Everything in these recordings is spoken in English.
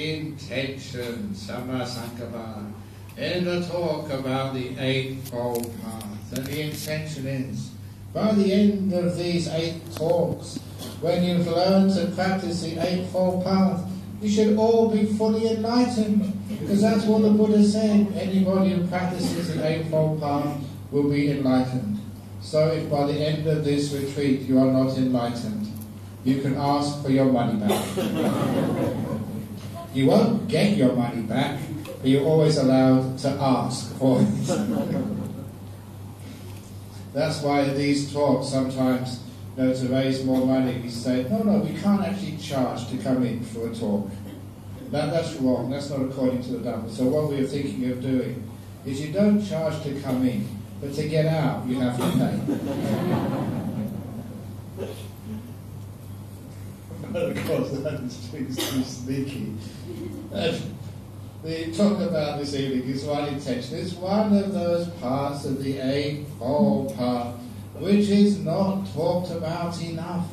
intention, Samma Sankappa, in the talk about the Eightfold Path. And the intention is, by the end of these 8 talks, when you've learned to practice the Eightfold Path, you should all be fully enlightened, because that's what the Buddha said. Anybody who practices the Eightfold Path will be enlightened. So if by the end of this retreat you are not enlightened, you can ask for your money back. You won't get your money back, but you're always allowed to ask for it. That's why these talks sometimes, to raise more money, we say, no, we can't actually charge to come in for a talk. That's wrong, that's not according to the Dhamma. So what we are thinking of doing is you don't charge to come in, but to get out you have to pay. But of course that's too sneaky. The talk about this evening is one intention. It's one of those parts of the Eightfold Path which is not talked about enough,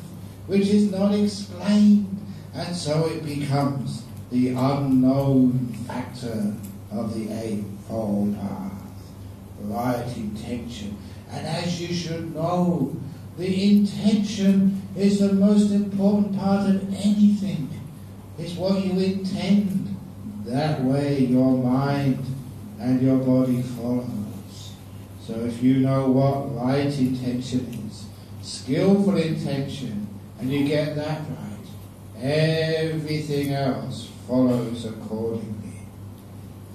which is not explained, and so it becomes the unknown factor of the Eightfold Path. Right intention. And as you should know, the intention is the most important part of anything. It's what you intend. That way your mind and your body follows. So if you know what right intention is, skillful intention, and you get that right, everything else follows accordingly.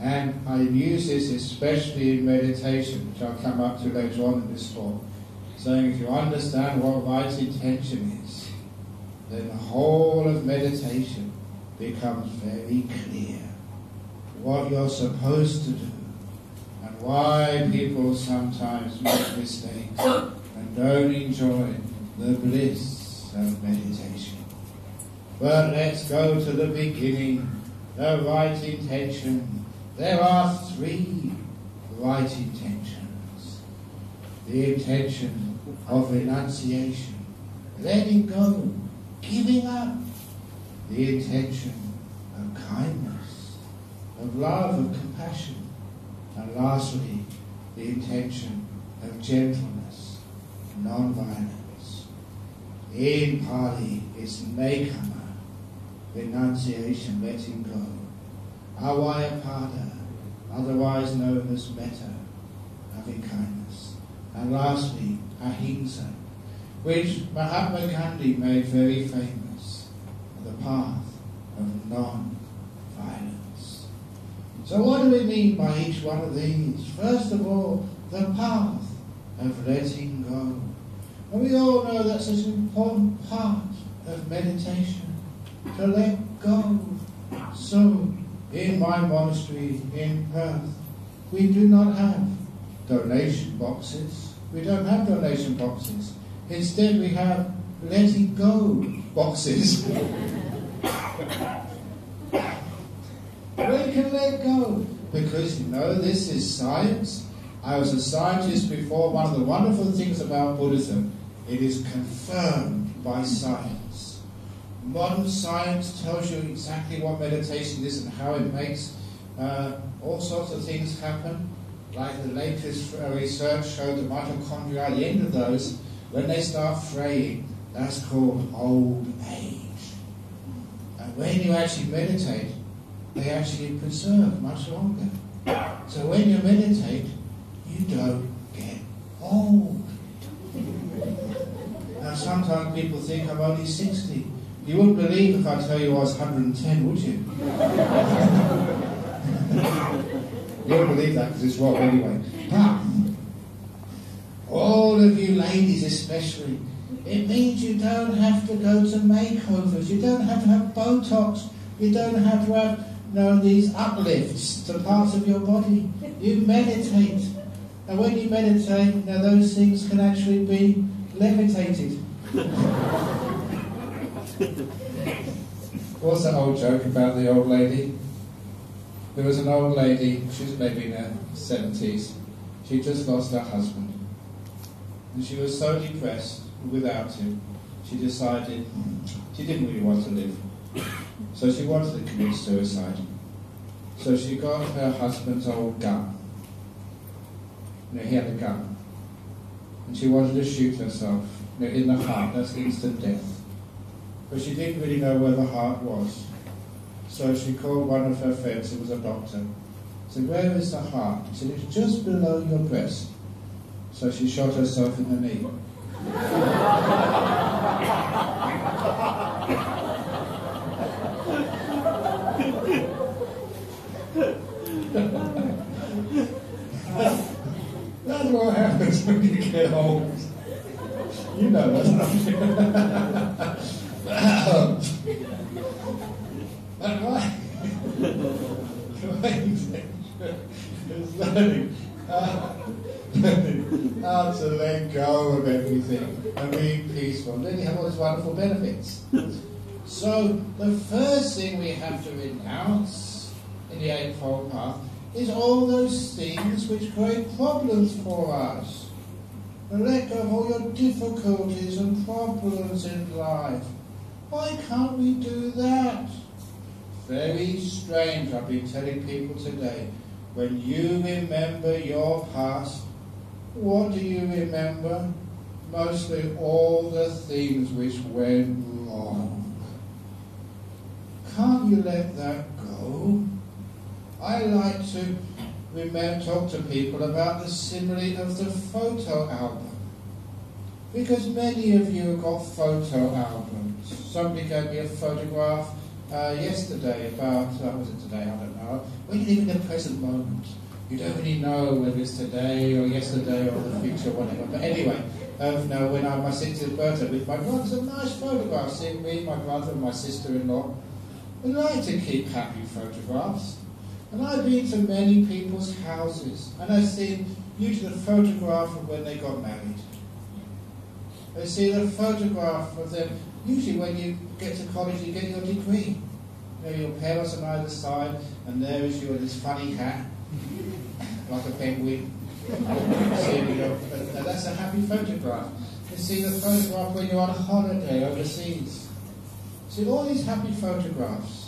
And I use this especially in meditation, which I'll come up to later on in this talk, saying if you understand what right intention is, then the whole of meditation becomes very clear. What you're supposed to do, and why people sometimes make mistakes and don't enjoy the bliss of meditation. But let's go to the beginning, the right intention. There are 3 right intentions. The intention of renunciation, letting go, giving up. The intention of kindness, of love, of compassion. And lastly, the intention of gentleness, non-violence. In Pali, it's nekama, renunciation, letting go. Avayapada, otherwise known as metta, loving kindness. And lastly, ahimsa, which Mahatma Gandhi made very famous, the path of non-violence. So what do we mean by each one of these? First of all, the path of letting go. And we all know that's an important part of meditation, to let go. So, in my monastery in Perth, we do not have donation boxes. We don't have donation boxes. Instead, we have letting go boxes. We can let go because, this is science. I was a scientist before. One of the wonderful things about Buddhism, it is confirmed by science. Modern science tells you exactly what meditation is and how it makes all sorts of things happen. Like the latest research showed the mitochondria, at the end of those, when they start fraying, that's called old age. And when you actually meditate, they actually preserve much longer. So when you meditate, you don't get old. Now sometimes people think I'm only 60. You wouldn't believe if I tell you I was 110, would you? You wouldn't believe that because it's wrong anyway. But all of you ladies especially, it means you don't have to go to makeovers. You don't have to have Botox. You don't have to have these uplifts to parts of your body. You meditate. And when you meditate, those things can actually be levitated. What's that old joke about the old lady? There was an old lady, she was maybe in her 70s. She just lost her husband. And she was so depressed without him, she decided she didn't really want to live. So she wanted to commit suicide. So she got her husband's old gun. He had a gun. And she wanted to shoot herself in the heart. That's instant death. But she didn't really know where the heart was. So she called one of her friends, who was a doctor. Said, where is the heart? He said, it's just below your breast. So she shot herself in the knee. That's what happens when you get old. You know that. And why? It's learning how to let go of everything and be peaceful. Then you have all these wonderful benefits. So the first thing we have to renounce in the Eightfold Path is all those things which create problems for us. And let go of all your difficulties and problems in life. Why can't we do that? Very strange, I've been telling people today. When you remember your past, what do you remember? Mostly all the things which went wrong. Can't you let that go? I like to talk to people about the simile of the photo album. Because many of you have got photo albums. Somebody gave me a photograph yesterday about, was it today? I don't know. When you live in the present moment, you don't really know whether it's today or yesterday or the future or whatever. But anyway, when I had my 60th birthday with my brother, it's a nice photograph, seeing me, my brother and my sister-in-law. We like to keep happy photographs. And I've been to many people's houses, and I've seen usually a photograph of when they got married. I see the photograph of them. Usually when you get to college, you get your degree. You know, your parents on either side, and there is you with this funny hat, like a penguin. And that's a happy photograph. You see the photograph when you're on holiday overseas. See all these happy photographs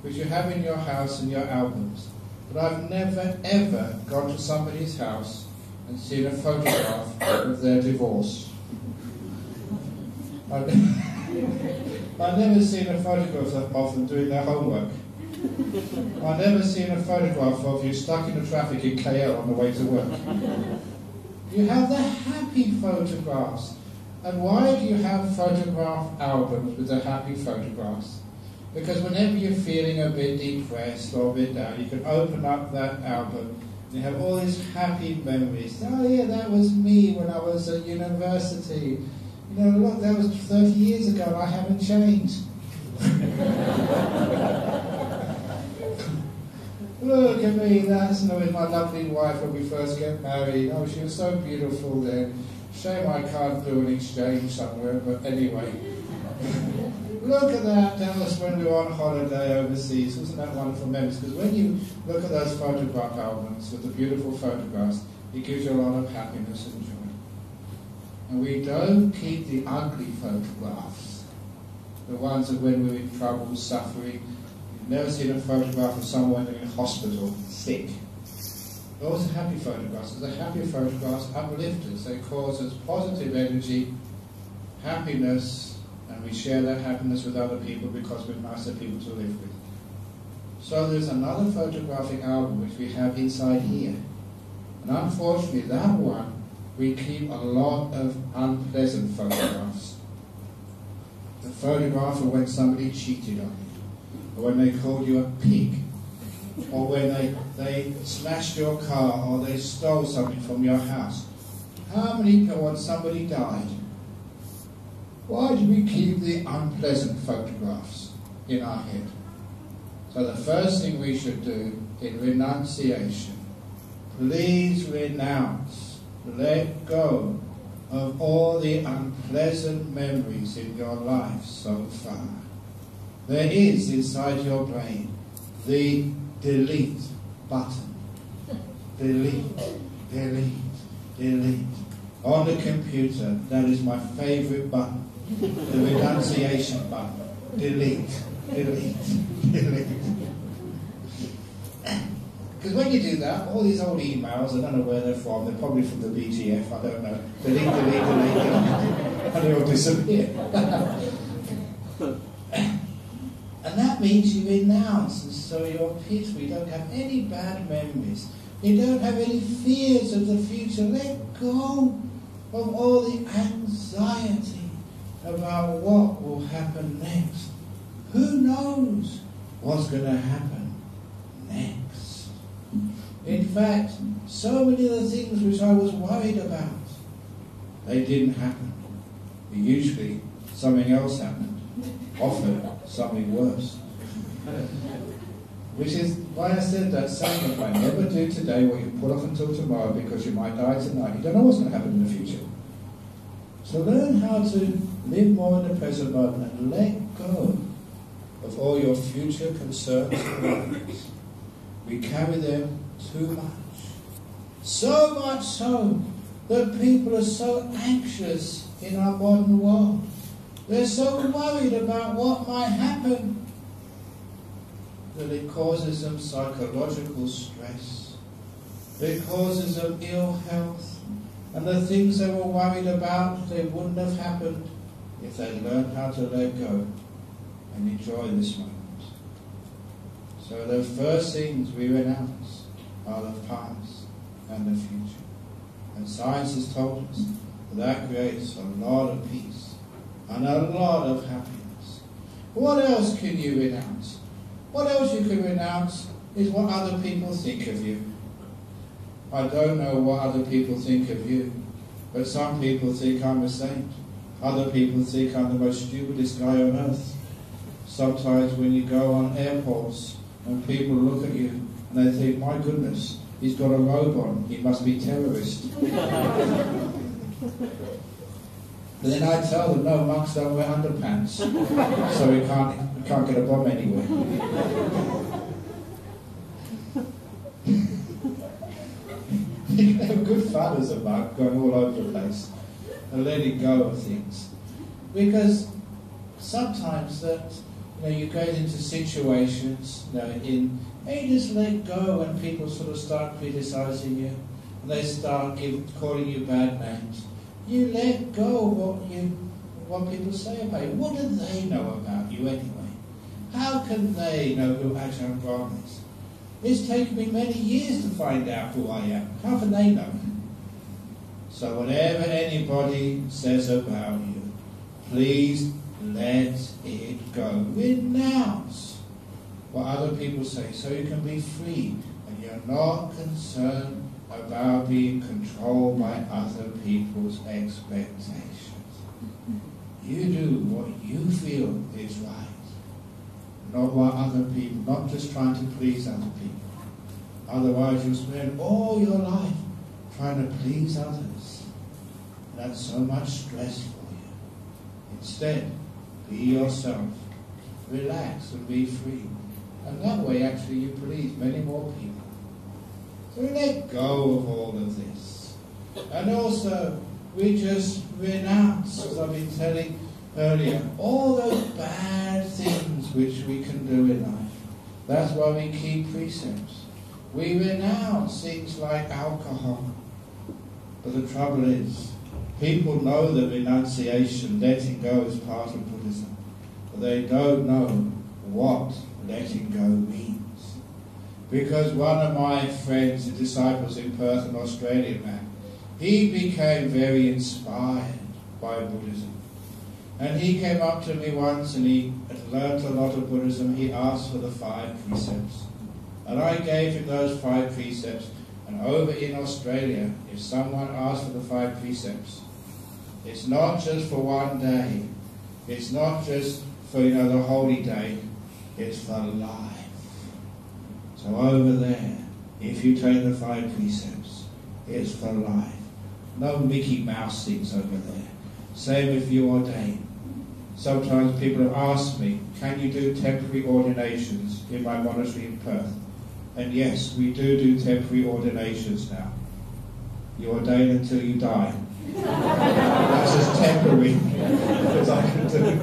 which you have in your house and your albums. But I've never ever gone to somebody's house and seen a photograph of their divorce. I've never seen a photograph of them doing their homework. I've never seen a photograph of you stuck in the traffic in KL on the way to work. You have the happy photographs. And why do you have photograph albums with the happy photographs? Because whenever you're feeling a bit depressed or a bit down, you can open up that album and you have all these happy memories. Oh yeah, that was me when I was at university. You know, look, that was 30 years ago and I haven't changed. Look at me, that's with my lovely wife when we first get married. Oh, she was so beautiful then. Shame I can't do an exchange somewhere, but anyway. Look at that, that was when we were on holiday overseas. Wasn't that wonderful memories? Because when you look at those photograph albums with the beautiful photographs, it gives you a lot of happiness and joy. And we don't keep the ugly photographs, the ones of when we're in trouble, suffering. You've never seen a photograph of someone in hospital, sick. Those are happy photographs. The happy photographs uplift us. They cause us positive energy, happiness, and we share that happiness with other people because we're nicer people to live with. So there's another photographic album which we have inside here. And unfortunately, that one, we keep a lot of unpleasant photographs. The photograph of when somebody cheated on you, or when they called you a pig, or when they smashed your car, or they stole something from your house. How many people, when somebody died? Why do we keep the unpleasant photographs in our head? So the first thing we should do in renunciation, please renounce, let go of all the unpleasant memories in your life so far. There is inside your brain the delete button. Delete, delete, delete. On the computer, that is my favorite button. The renunciation button. Delete. delete, delete. Because when you do that, all these old emails, I don't know where they're from, they're probably from the BGF, I don't know. Delete, delete, delete, and they all disappear. And that means you renounce, and so you're peaceful. You don't have any bad memories. You don't have any fears of the future. Let go of all the anxiety about what will happen next. Who knows what's going to happen next? In fact, so many of the things which I was worried about, they didn't happen. Usually something else happened. Often something worse. Which is why I said that sacrifice. Never do today what you put off until tomorrow, because you might die tonight. You don't know what's going to happen in the future. So learn how to live more in the present moment and let go of all your future concerns and worries. We carry them too much. So much so that people are so anxious in our modern world. They're so worried about what might happen that it causes them psychological stress. It causes them ill health. And the things they were worried about, they wouldn't have happened if they learned how to let go and enjoy this moment. So the first things we renounce are the past and the future. And science has told us that creates a lot of peace and a lot of happiness. What else can you renounce? What else you can renounce is what other people think of you. I don't know what other people think of you, but some people think I'm a saint. Other people think I'm the most stupidest guy on earth. Sometimes when you go on airports and people look at you and they think, my goodness, he's got a robe on, he must be terrorist. But then I tell them, no, monks don't wear underpants, so we can't get a bomb anywhere. You can have good fun as a monk, going all over the place and letting go of things. Because sometimes that, you get into situations, and you just let go when people sort of start criticizing you, and they start calling you bad names. You let go of what people say about you. What do they know about you anyway? How can they know who Ajahn Brahm is? It's taken me many years to find out who I am. How can they know? So whatever anybody says about you, please let it go. Renounce what other people say so you can be free and you're not concerned about being controlled by other people's expectations. You do what you feel is right, not what other people, not just trying to please other people. Otherwise you'll spend all your life trying to please others. That's so much stress for you. Instead, be yourself, relax and be free. And that way actually you please many more people. So we let go of all of this. And also, we just renounce, as I've been telling earlier, all those bad things which we can do in life. That's why we keep precepts. We renounce things like alcohol. But the trouble is, people know the renunciation, letting go is part of Buddhism. But they don't know what letting go means. Because one of my friends, the disciples in Perth, an Australian man, he became very inspired by Buddhism. And he came up to me once and he had learnt a lot of Buddhism. He asked for the 5 precepts. And I gave him those 5 precepts. And over in Australia, if someone asks for the 5 precepts, it's not just for one day. It's not just for, the holy day. It's for life. So over there, if you take the 5 precepts, it's for life. No Mickey Mouse things over there. Same if you ordain. Sometimes people have asked me, can you do temporary ordinations in my monastery in Perth? And yes, we do temporary ordinations now. You ordain until you die. That's as temporary as I can do.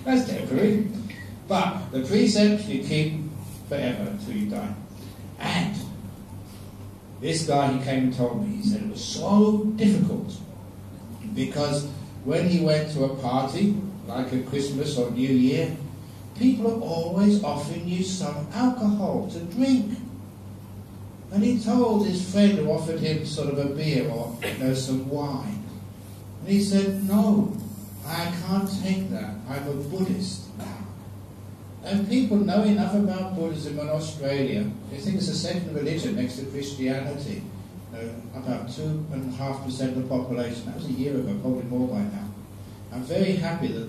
That's temporary. But the precepts you keep forever until you die. And this guy, he came and told me, he said it was so difficult because when he went to a party, like a Christmas or New Year, people are always offering you some alcohol to drink. And he told his friend who offered him sort of a beer or some wine. And he said, no, I can't take that. I'm a Buddhist. And people know enough about Buddhism in Australia. They think it's the second religion next to Christianity. About 2.5% of the population. That was a year ago, probably more by now. I'm very happy that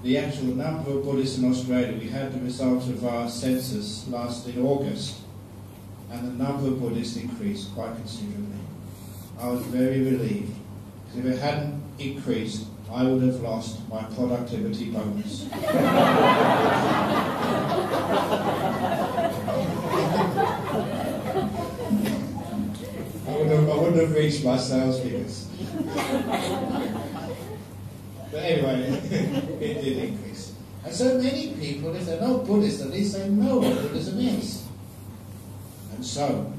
the actual number of Buddhists in Australia, we had the results of our census last in August, and the number of Buddhists increased quite considerably. I was very relieved, because if it hadn't increased, I would have lost my productivity bonus. I wouldn't have reached my sales figures. But anyway, it did increase. And so many people, if they're not Buddhists, at least they know what Buddhism is. And so,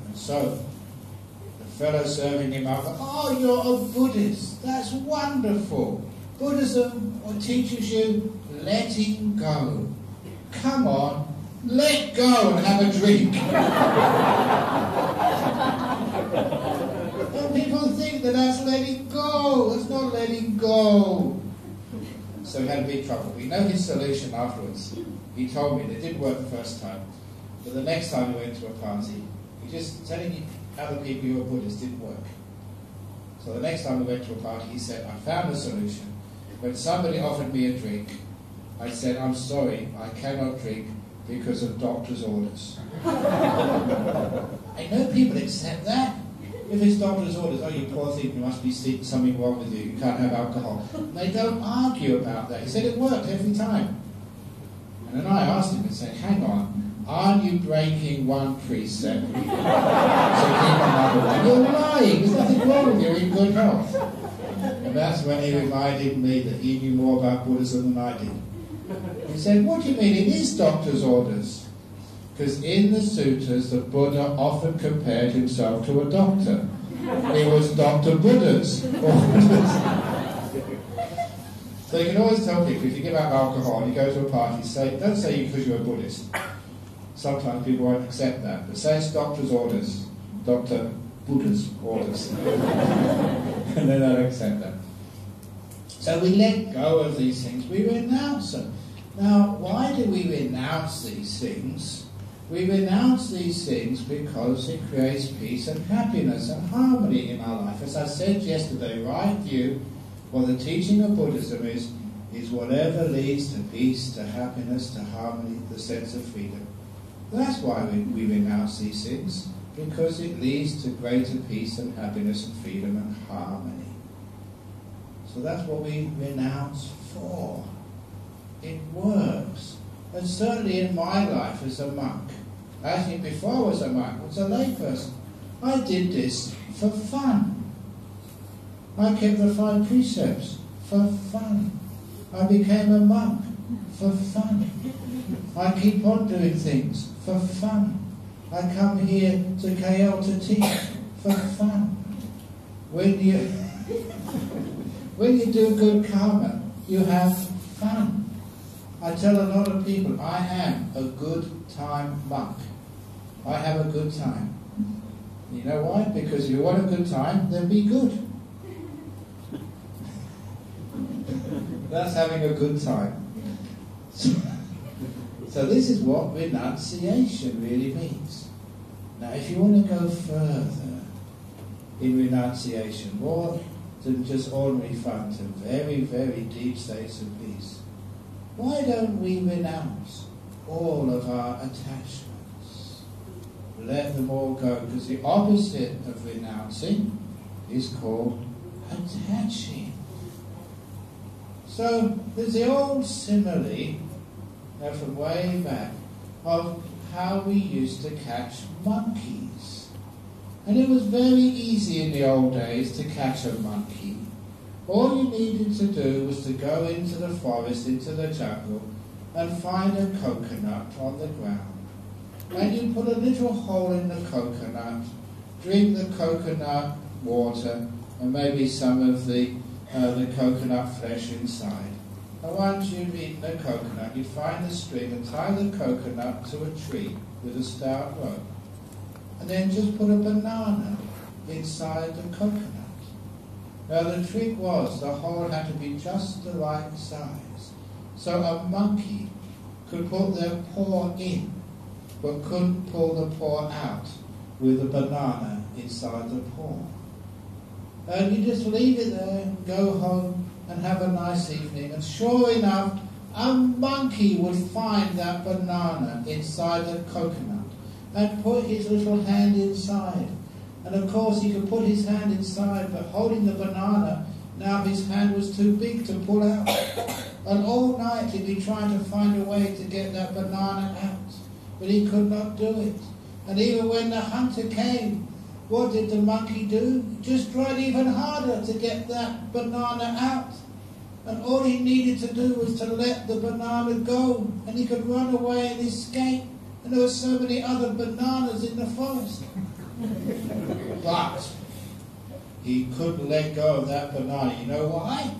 the fellow serving him up, oh, you're a Buddhist. That's wonderful. Buddhism teaches you letting go. Come on, let go and have a drink. And people think that that's letting go. That's not letting go. So we had a big trouble. We know his solution afterwards. He told me that it didn't work the first time. But the next time we went to a party, he just telling other people you were Buddhist didn't work. So the next time we went to a party, he said, I found a solution. When somebody offered me a drink, I said, I'm sorry, I cannot drink because of doctor's orders. I know people accept that. If it's doctor's orders, oh, you poor thing, there must be something wrong with you, you can't have alcohol. And they don't argue about that. He said it worked every time. And then I asked him and said, hang on, aren't you breaking one precept? So keep another one. You're lying, there's nothing wrong with you, you're in good health. And that's when he reminded me that he knew more about Buddhism than I did. He said, what do you mean it is doctor's orders? Because in the sutras, the Buddha often compared himself to a doctor. He was Dr. Buddha's orders. So you can always tell people, if you give out alcohol and you go to a party, don't say because you're a Buddhist. Sometimes people won't accept that. But say it's doctor's orders, Dr. Buddha's orders. And they don't accept that. So we let go of these things, we renounce them. Now, why do we renounce these things? We renounce these things because it creates peace and happiness and harmony in our life. As I said yesterday, right view, what the teaching of Buddhism is whatever leads to peace, to happiness, to harmony, the sense of freedom. That's why we renounce these things, because it leads to greater peace and happiness and freedom and harmony. So that's what we renounce for. It works. And certainly in my life as a monk, actually before I was a monk, I was a layperson, I did this for fun. I kept the 5 precepts for fun. I became a monk for fun. I keep on doing things for fun. I come here to KL to teach for fun. When you do good karma, you have fun. I tell a lot of people, I am a good time monk. I have a good time. You know why? Because if you want a good time, then be good. That's having a good time. So this is what renunciation really means. Now if you want to go further in renunciation, more than just ordinary fun, to very, very deep states of peace, why don't we renounce all of our attachments? Let them all go, because the opposite of renouncing is called attaching. So there's the old simile from way back of how we used to catch monkeys. And it was very easy in the old days to catch a monkey. All you needed to do was to go into the forest, into the jungle, and find a coconut on the ground. And you put a little hole in the coconut, drink the coconut water, and maybe some of the coconut flesh inside. And once you've eaten the coconut, you find the string and tie the coconut to a tree with a stout rope. And then just put a banana inside the coconut. Now the trick was the hole had to be just the right size, so a monkey could put their paw in, but couldn't pull the paw out with a banana inside the paw. And you just leave it there and go home and have a nice evening, and sure enough, a monkey would find that banana inside the coconut and put his little hand inside. And of course he could put his hand inside, but holding the banana, now his hand was too big to pull out. And all night he'd be trying to find a way to get that banana out, but he could not do it. And even when the hunter came, what did the monkey do? Just tried even harder to get that banana out. And all he needed to do was to let the banana go, and he could run away and escape. And there were so many other bananas in the forest. But he couldn't let go of that banana. You know why?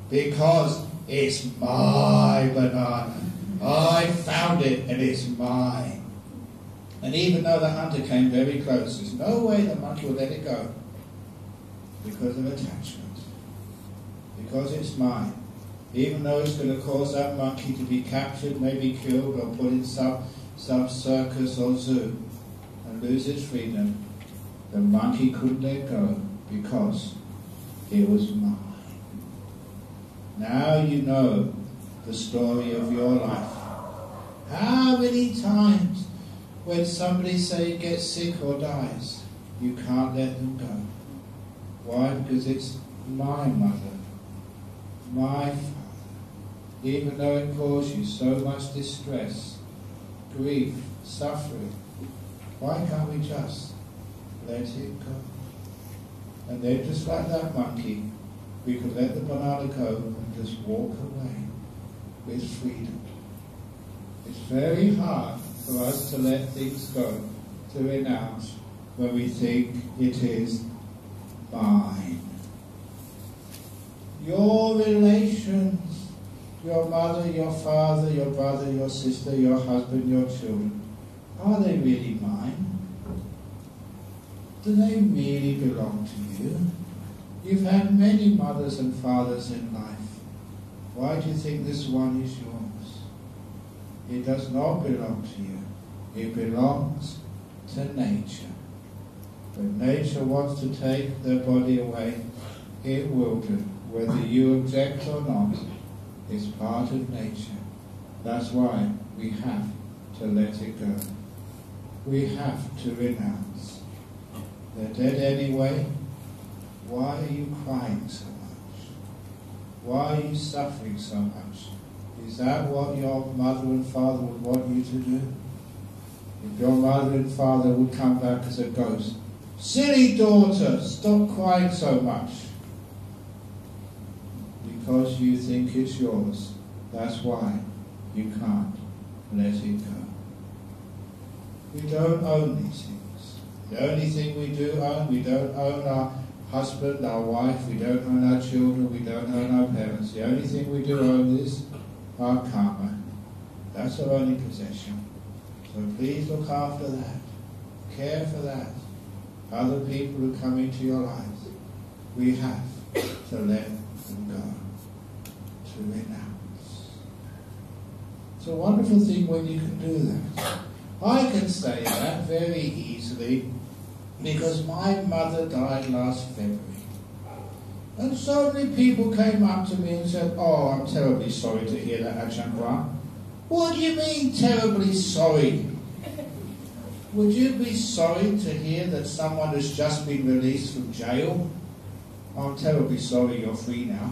Because it's my banana. I found it and it's mine. And even though the hunter came very close, there's no way the monkey will let it go because of attachment. Because it's mine. Even though it's going to cause that monkey to be captured, maybe killed, or put in some circus or zoo and lose its freedom, the monkey couldn't let go because it was mine. Now you know the story of your life. How many times when somebody, say, gets sick or dies, you can't let them go? Why? Because it's my mother, my father. Even though it caused you so much distress, grief, suffering, why can't we just let it go? And then just like that monkey, we could let the banana go and just walk away with freedom. It's very hard for us to let things go, to renounce, when we think it is mine. Your relations, your mother, your father, your brother, your sister, your husband, your children, are they really mine? Do they really belong to you? You've had many mothers and fathers in life. Why do you think this one is yours? It does not belong to you. It belongs to nature. When nature wants to take their body away, it will do. Whether you object or not, it's part of nature. That's why we have to let it go. We have to renounce. They're dead anyway. Why are you crying so much? Why are you suffering so much? Is that what your mother and father would want you to do? If your mother and father would come back as a ghost, silly daughter, stop crying so much. Because you think it's yours. That's why you can't let it go. We don't own these things. The only thing we do own, we don't own our husband, our wife, we don't own our children, we don't own our parents. The only thing we do own is our karma. That's our only possession. So please look after that. Care for that. Other people who come into your lives, we have to let them go. To renounce. It's a wonderful thing when you can do that. I can say that very easily because my mother died last February. And so many people came up to me and said, "Oh, I'm terribly sorry to hear that, Ajahn Brahm." What do you mean, terribly sorry? Would you be sorry to hear that someone has just been released from jail? I'm terribly sorry you're free now.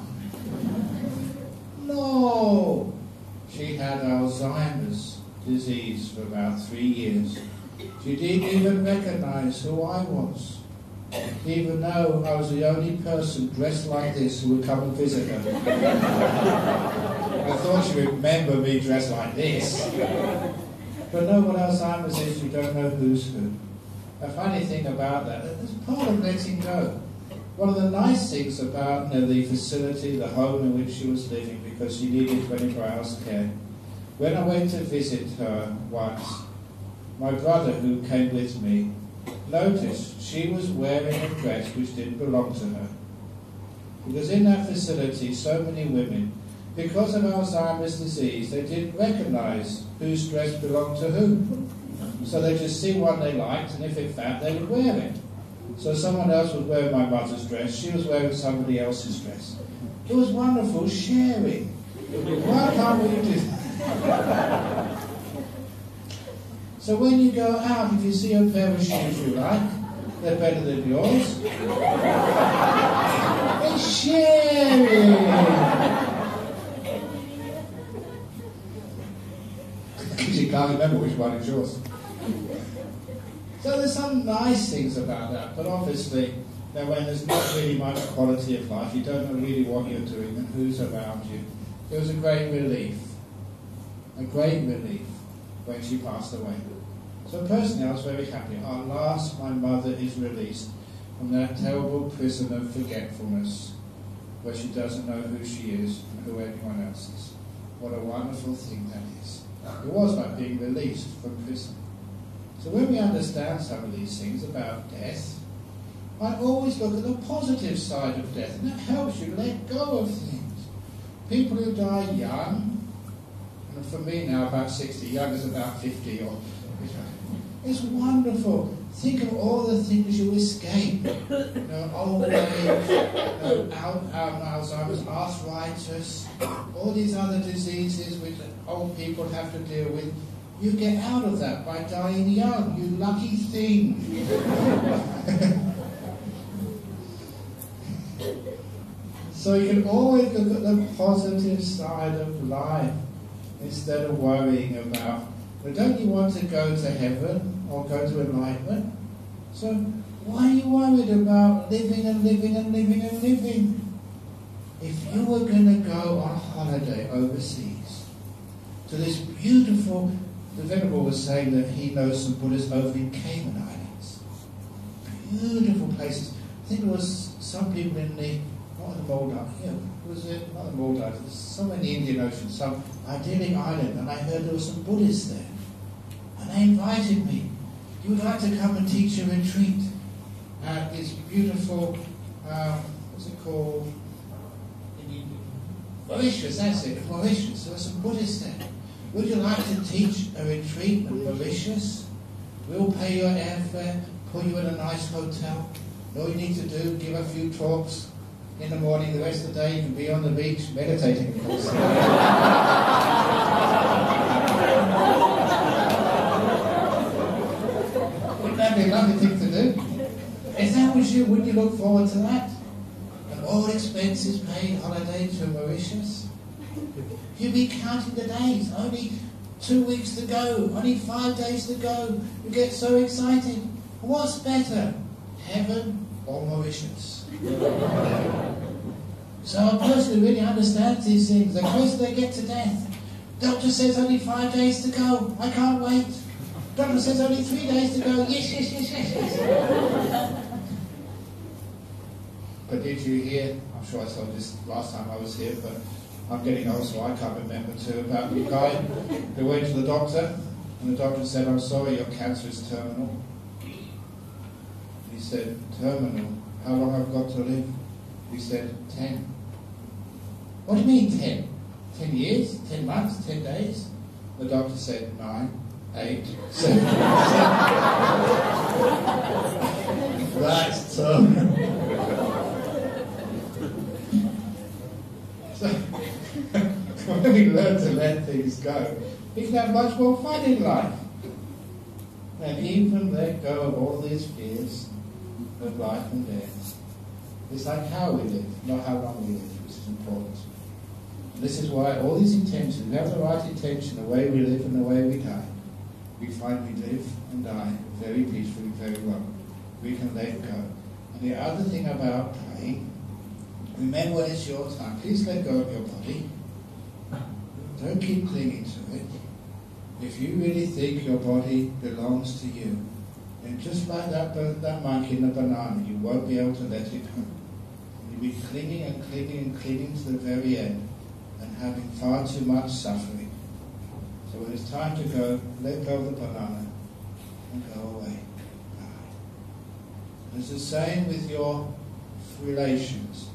No. She had Alzheimer's disease for about 3 years. She didn't even recognize who I was. even though I was the only person dressed like this who would come and visit her. I thought she would remember me dressed like this. But no, what Alzheimer's is, you don't know who's who. A funny thing about that, it's part of letting go. One of the nice things about the facility, the home in which she was living, because she needed 24 hours care, when I went to visit her once, my brother, who came with me, noticed she was wearing a dress which didn't belong to her. Because in that facility, so many women, because of Alzheimer's disease, they didn't recognise whose dress belonged to whom. So they just see one they liked, and if it fit, they would wear it. So someone else was wearing my mother's dress, she was wearing somebody else's dress. It was wonderful sharing. Why can't we do that? So when you go out, if you see a pair of shoes you like, they're better than yours. It's sharing. Because you can't remember which one is yours. So there's some nice things about that, but obviously, when there's not really much quality of life, you don't know really what you're doing and who's around you. It was a great relief when she passed away. So personally, I was very happy. At last, my mother is released from that terrible prison of forgetfulness, where she doesn't know who she is and who anyone else is. What a wonderful thing that is. It was like being released from prison. So when we understand some of these things about death, I always look at the positive side of death, and that helps you let go of things. People who die young, and for me now about 60, young is about 50 or... It's wonderful. Think of all the things you escape. Old age, Alzheimer's, arthritis, all these other diseases which old people have to deal with. You get out of that by dying young, you lucky thing. So you can always look at the positive side of life instead of worrying about, but don't you want to go to heaven or go to enlightenment? So why are you worried about living and living and living and living? If you were going to go on holiday overseas to this beautiful, the Venerable was saying that he knows some Buddhists over in Cayman Islands. Beautiful places. I think there was some people in the, not the Maldives, was it? Not the Maldives, somewhere in the Indian Ocean, some idyllic island, and I heard there were some Buddhists there. And they invited me. You would like to come and teach a retreat at this beautiful, what's it called? Mauritius, that's it, Mauritius. There were some Buddhists there. Would you like to teach a retreat in Mauritius? We'll pay your airfare, put you in a nice hotel. All you need to do, give a few talks in the morning, the rest of the day you can be on the beach meditating, of course. Wouldn't that be a lovely thing to do? If that was you, wouldn't you look forward to that? An all expenses paid holiday to Mauritius? You'd be counting the days, only 2 weeks to go, only 5 days to go. You get so excited. What's better, heaven or Mauritius? So a person who really understands these things, the closer they get to death, doctor says only 5 days to go, I can't wait. Doctor says only 3 days to go, yes. But did you hear, I'm sure I told this last time I was here, but I'm getting old so I can't remember too, about the guy who went to the doctor, and the doctor said, I'm sorry, your cancer is terminal. He said, terminal? How long have I got to live? He said, 10. What do you mean 10? 10 years? 10 months? 10 days? The doctor said, 9, 8, 7. That's terminal. So, when we learn to let things go, we can have much more fun in life. And even let go of all these fears of life and death. It's like how we live, not how long we live, which is important. And this is why all these intentions, we have the right intention, the way we live and the way we die, we find we live and die very peacefully, very well. We can let go. And the other thing about dying, remember when it's your time, please let go of your body. Don't keep clinging to it. If you really think your body belongs to you, then just like that monkey in the banana, you won't be able to let it go. You'll be clinging and clinging and clinging to the very end and having far too much suffering. So when it's time to go, let go of the banana and go away. It's the same with your relations,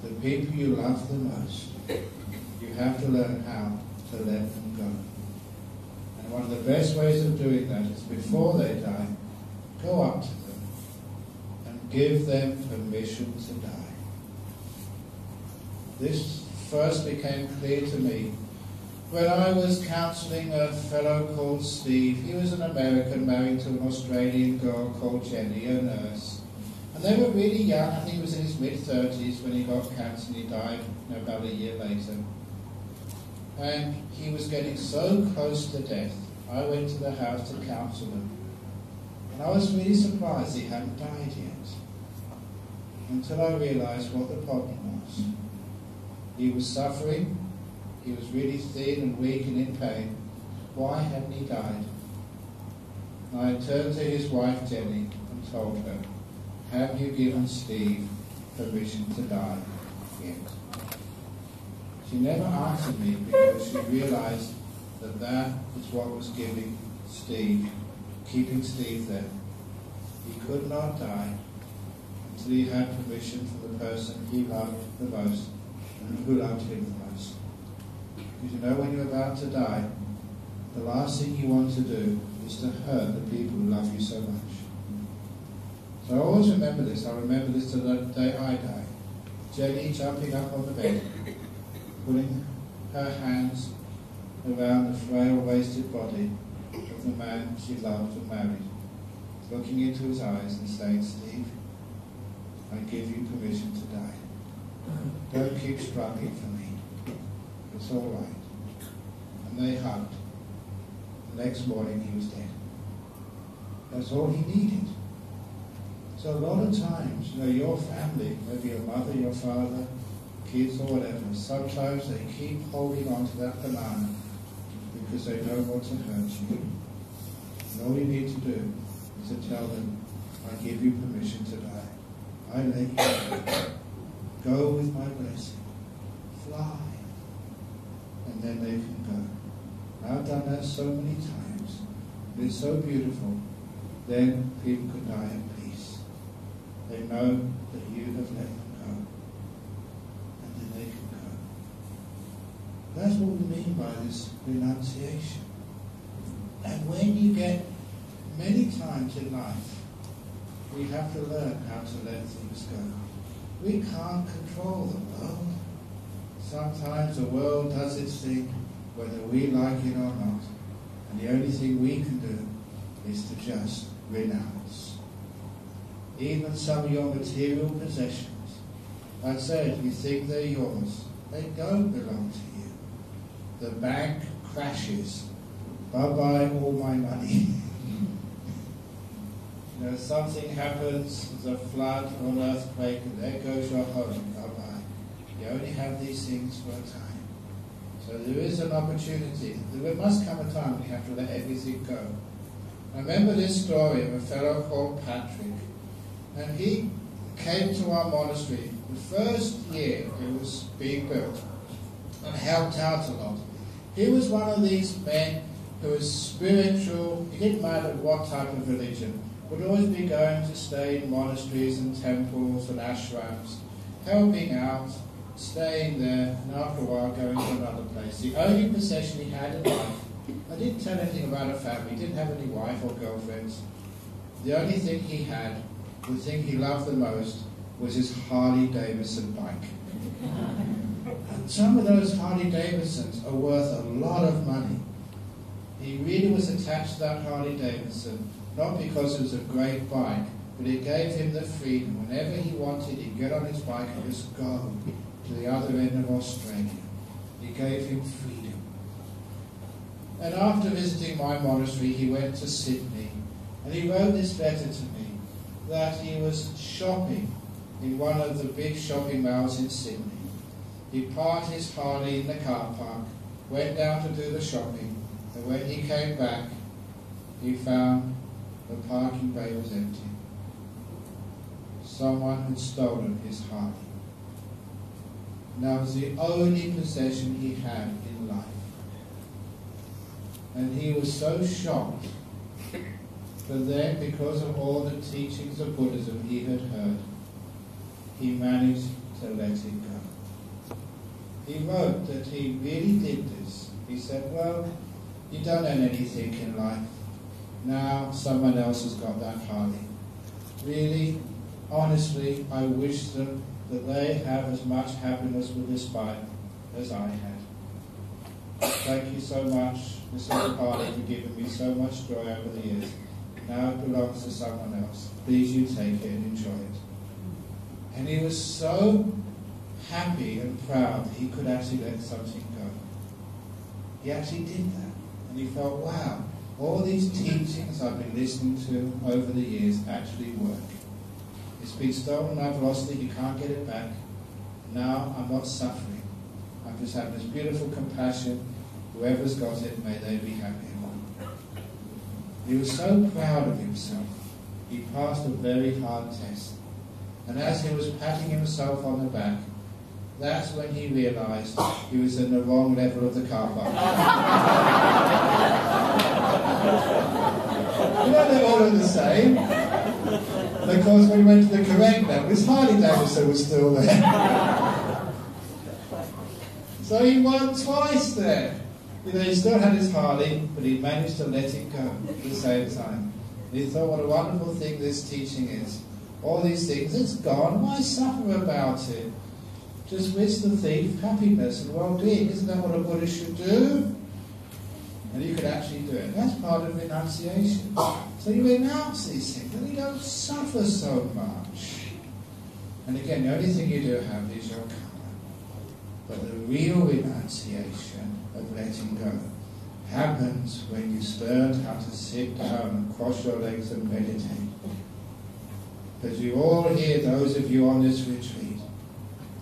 the people you love the most. You have to learn how to let them go. And one of the best ways of doing that is before they die, go up to them and give them permission to die. This first became clear to me when I was counselling a fellow called Steve. He was an American married to an Australian girl called Jenny, a nurse. And they were really young. I think he was in his mid-30s when he got cancer and he died about a year later. And he was getting so close to death, I went to the house to counsel him. And I was really surprised he hadn't died yet, until I realised what the problem was. He was suffering, he was really thin and weak and in pain. Why hadn't he died? And I turned to his wife Jenny and told her, have you given Steve permission to die yet? She never answered me because she realised that that is what was giving Steve, keeping Steve there. He could not die until he had permission from the person he loved the most and who loved him the most. Because you know, when you're about to die, the last thing you want to do is to hurt the people who love you so much. So I always remember this. I remember this to the day I die. Jenny jumping up on the bed, putting her hands around the frail, wasted body of the man she loved and married, looking into his eyes and saying, Steve, I give you permission to die. Don't keep struggling for me. It's all right. And they hugged. The next morning he was dead. That's all he needed. So a lot of times, you know, your family, maybe your mother, your father, kids or whatever, sometimes they keep holding on to that banana because they don't want to hurt you. And all you need to do is to tell them, I give you permission to die. I let you go. Go with my blessing. Fly. And then they can go. And I've done that so many times. It's so beautiful. Then people can die at peace. They know that you have let them go. And then they can go. That's what we mean by this renunciation. And when you get, many times in life, we have to learn how to let things go. We can't control the world. Sometimes the world does its thing, whether we like it or not. And the only thing we can do is to just renounce. Even some of your material possessions, like I said, you think they're yours. They don't belong to you. The bank crashes. Bye-bye all my money. You know, something happens, there's a flood or an earthquake, and there goes your home. Bye-bye. You only have these things for a time. So there is an opportunity. There must come a time when you have to let everything go. I remember this story of a fellow called Patrick. And he came to our monastery the first year it was being built and helped out a lot. He was one of these men who was spiritual. It didn't matter what type of religion. Would always be going to stay in monasteries and temples and ashrams, helping out, staying there, and after a while going to another place. The only possession he had in life, I didn't tell anything about a family, he didn't have any wife or girlfriends. The only thing he had, the thing he loved the most, was his Harley Davidson bike. And some of those Harley Davidsons are worth a lot of money. He really was attached to that Harley Davidson, not because it was a great bike, but it gave him the freedom. Whenever he wanted, he'd get on his bike and just go to the other end of Australia. It gave him freedom. And after visiting my monastery, he went to Sydney, and he wrote this letter to me. that he was shopping in one of the big shopping malls in Sydney. He parked his Harley in the car park, went down to do the shopping, and when he came back, he found the parking bay was empty. Someone had stolen his Harley. And that was the only possession he had in life. And he was so shocked. But then, because of all the teachings of Buddhism he had heard, he managed to let it go. He wrote that he really did this. He said, well, you don't own anything in life. Now someone else has got that Harley. Really, honestly, I wish them that they have as much happiness with this bike as I had. Thank you so much, Mr. Harley, for giving me so much joy over the years. Now it belongs to someone else. Please you take it and enjoy it. And he was so happy and proud that he could actually let something go. He actually did that. And he felt, wow, all these teachings I've been listening to over the years actually work. It's been stolen, I've lost it, you can't get it back. Now I'm not suffering. I'm just having this beautiful compassion. Whoever's got it, may they be happy. He was so proud of himself. He passed a very hard test. And as he was patting himself on the back, that's when he realised he was in the wrong level of the car park. You know, they're all the same. And of course, when he went to the correct level, his Harley Davidson was still there. So he won twice there. You know, he still had his Harley, but he managed to let it go at the same time. And he thought, what a wonderful thing this teaching is. All these things, it's gone. Why suffer about it? Just wish the thief happiness and well-being. Isn't that what a Buddhist should do? And you could actually do it. That's part of renunciation. So you renounce these things, and you don't suffer so much. And again, the only thing you do have is your karma. But the real renunciation of letting go happens when you learn how to sit down and cross your legs and meditate. Because you all hear, those of you on this retreat,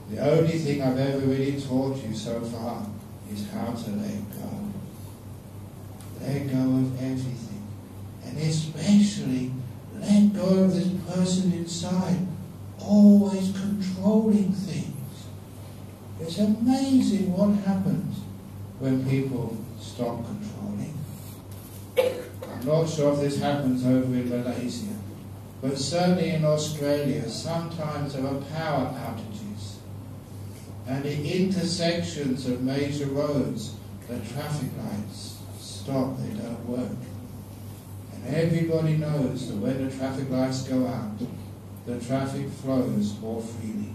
the only thing I've ever really taught you so far is how to let go. Let go of everything. And especially let go of this person inside, always controlling things. It's amazing what happens when people stop controlling. I'm not sure if this happens over in Malaysia, but certainly in Australia, sometimes there are power outages. And the intersections of major roads, the traffic lights stop, they don't work. And everybody knows that when the traffic lights go out, the traffic flows more freely.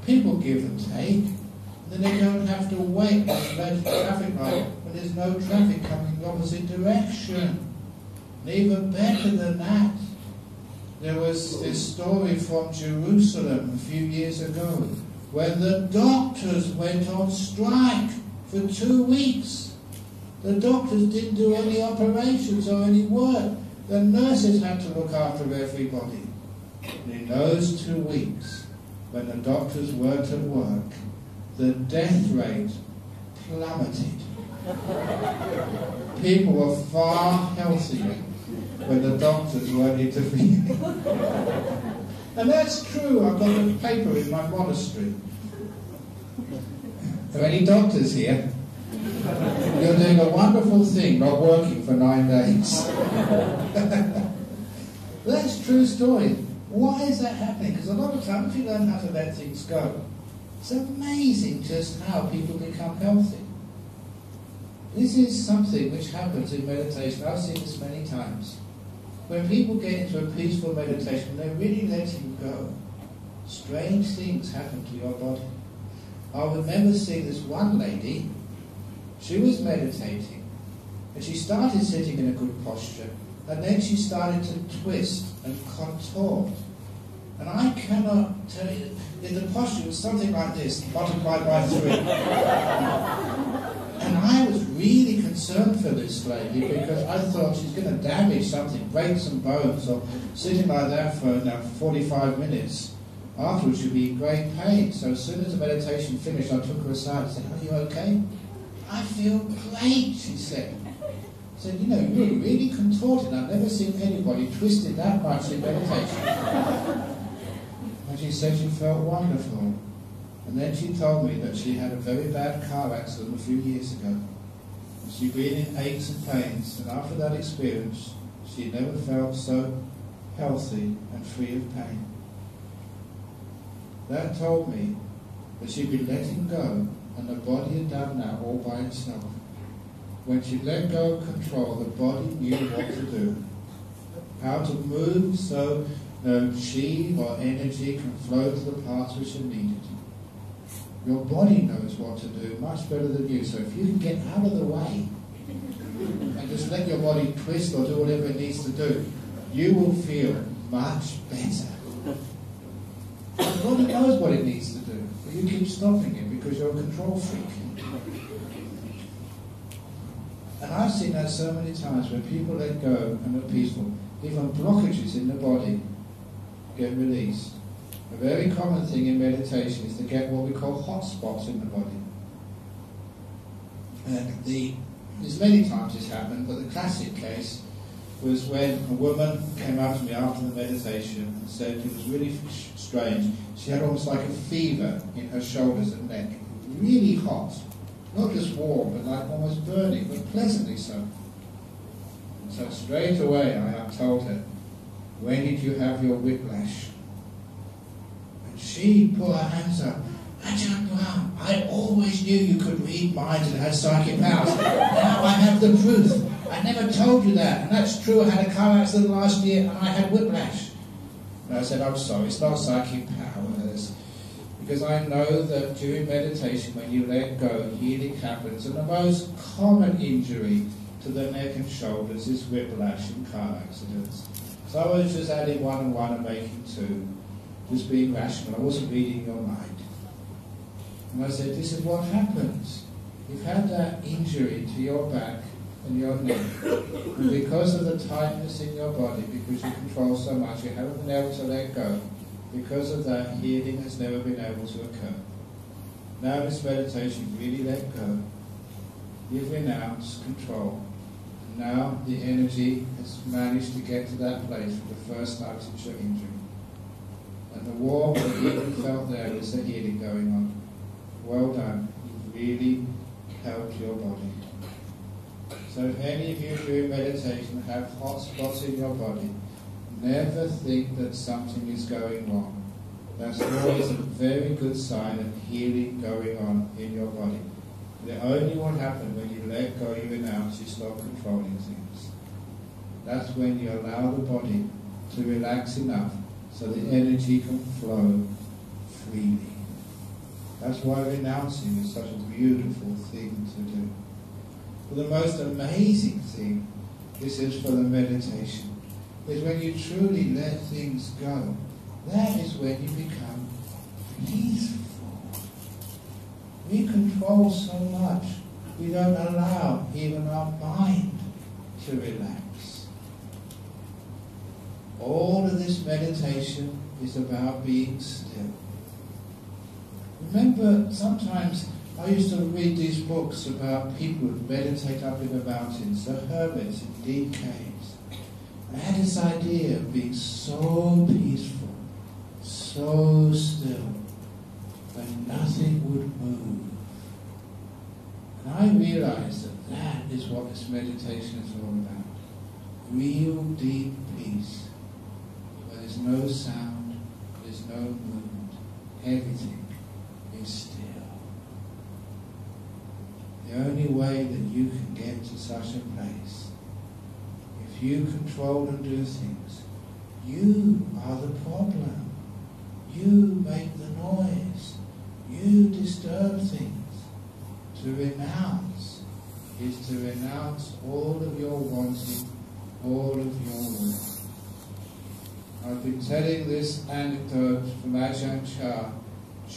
People give and take, then they don't have to wait on the traffic light when there's no traffic coming in the opposite direction. And even better than that, there was this story from Jerusalem a few years ago when the doctors went on strike for 2 weeks. The doctors didn't do any operations or any work. The nurses had to look after everybody. And in those 2 weeks, when the doctors weren't at work, the death rate plummeted. People were far healthier when the doctors weren't intervening. And that's true. I've got a paper in my monastery. Are there any doctors here? You're doing a wonderful thing, not working for 9 days. That's a true story. Why is that happening? Because a lot of times you learn how to let things go. It's amazing just how people become healthy. This is something which happens in meditation. I've seen this many times. When people get into a peaceful meditation, they're really letting go. Strange things happen to your body. I remember seeing this one lady. She was meditating, and she started sitting in a good posture, and then she started to twist and contort. And I cannot tell you, the posture was something like this, multiplied by 3. And I was really concerned concerned for this lady because I thought she's going to damage something, break some bones, or sitting like that for 45 minutes. Afterwards, she'd be in great pain. So as soon as the meditation finished, I took her aside and said, "Are you okay?" "I feel great," she said. I said, "You know, you were really contorted. I've never seen anybody twisted that much in meditation." And she said she felt wonderful. And then she told me that she had a very bad car accident a few years ago. And she'd been in aches and pains, and after that experience, she never felt so healthy and free of pain. That told me that she'd been letting go, and the body had done that all by itself. When she let go of control, the body knew what to do, how to move so no chi or energy can flow to the parts which are needed. Your body knows what to do much better than you, so if you can get out of the way and just let your body twist or do whatever it needs to do, you will feel much better. The body knows what it needs to do, but you keep stopping it because you're a control freak. And I've seen that so many times when people let go and are peaceful, even blockages in the body get released. A very common thing in meditation is to get what we call hot spots in the body. There's many times this happened, but the classic case was when a woman came up to me after the meditation and said it was really strange. She had almost like a fever in her shoulders and neck, really hot. Not just warm, but like almost burning, but pleasantly so. And so straight away I told her, "When did you have your whiplash?" And she put her hands up. "Ajahn Brahm, I always knew you could read minds and had psychic powers. Now I have the proof. I never told you that. And that's true, I had a car accident last year and I had whiplash." And I said, "I'm sorry, it's not psychic powers. Because I know that during meditation, when you let go, healing happens. And the most common injury to the neck and shoulders is whiplash in car accidents. So I was just adding one and one and making two. Just being rational. I wasn't reading your mind." And I said, "This is what happens. You've had that injury to your back and your neck. And because of the tightness in your body, because you control so much, you haven't been able to let go. Because of that, healing has never been able to occur. Now in this meditation, really let go. You've renounced control. Now the energy has managed to get to that place for the first time since your injury. And the warmth that you felt there is the healing going on. Well done. You've really helped your body." So if any of you during meditation have hot spots in your body, never think that something is going wrong. That's always a very good sign of healing going on in your body. It only will happen when you let go, you renounce, you stop controlling things. That's when you allow the body to relax enough so the energy can flow freely. That's why renouncing is such a beautiful thing to do. But the most amazing thing, this is for the meditation, is when you truly let things go. That is when you become peaceful. We control so much, we don't allow even our mind to relax. All of this meditation is about being still. Remember, sometimes I used to read these books about people who meditate up in the mountains, the hermits in deep caves. I had this idea of being so peaceful, so still, that nothing would move. And I realized that that is what this meditation is all about. Real deep peace, where there's no sound, there's no movement, everything is still. The only way that you can get to such a place, if you control and do things, you are the problem. You make the noise. You disturb things. To renounce is to renounce all of your wanting, all of your will. I've been telling this anecdote from Ajahn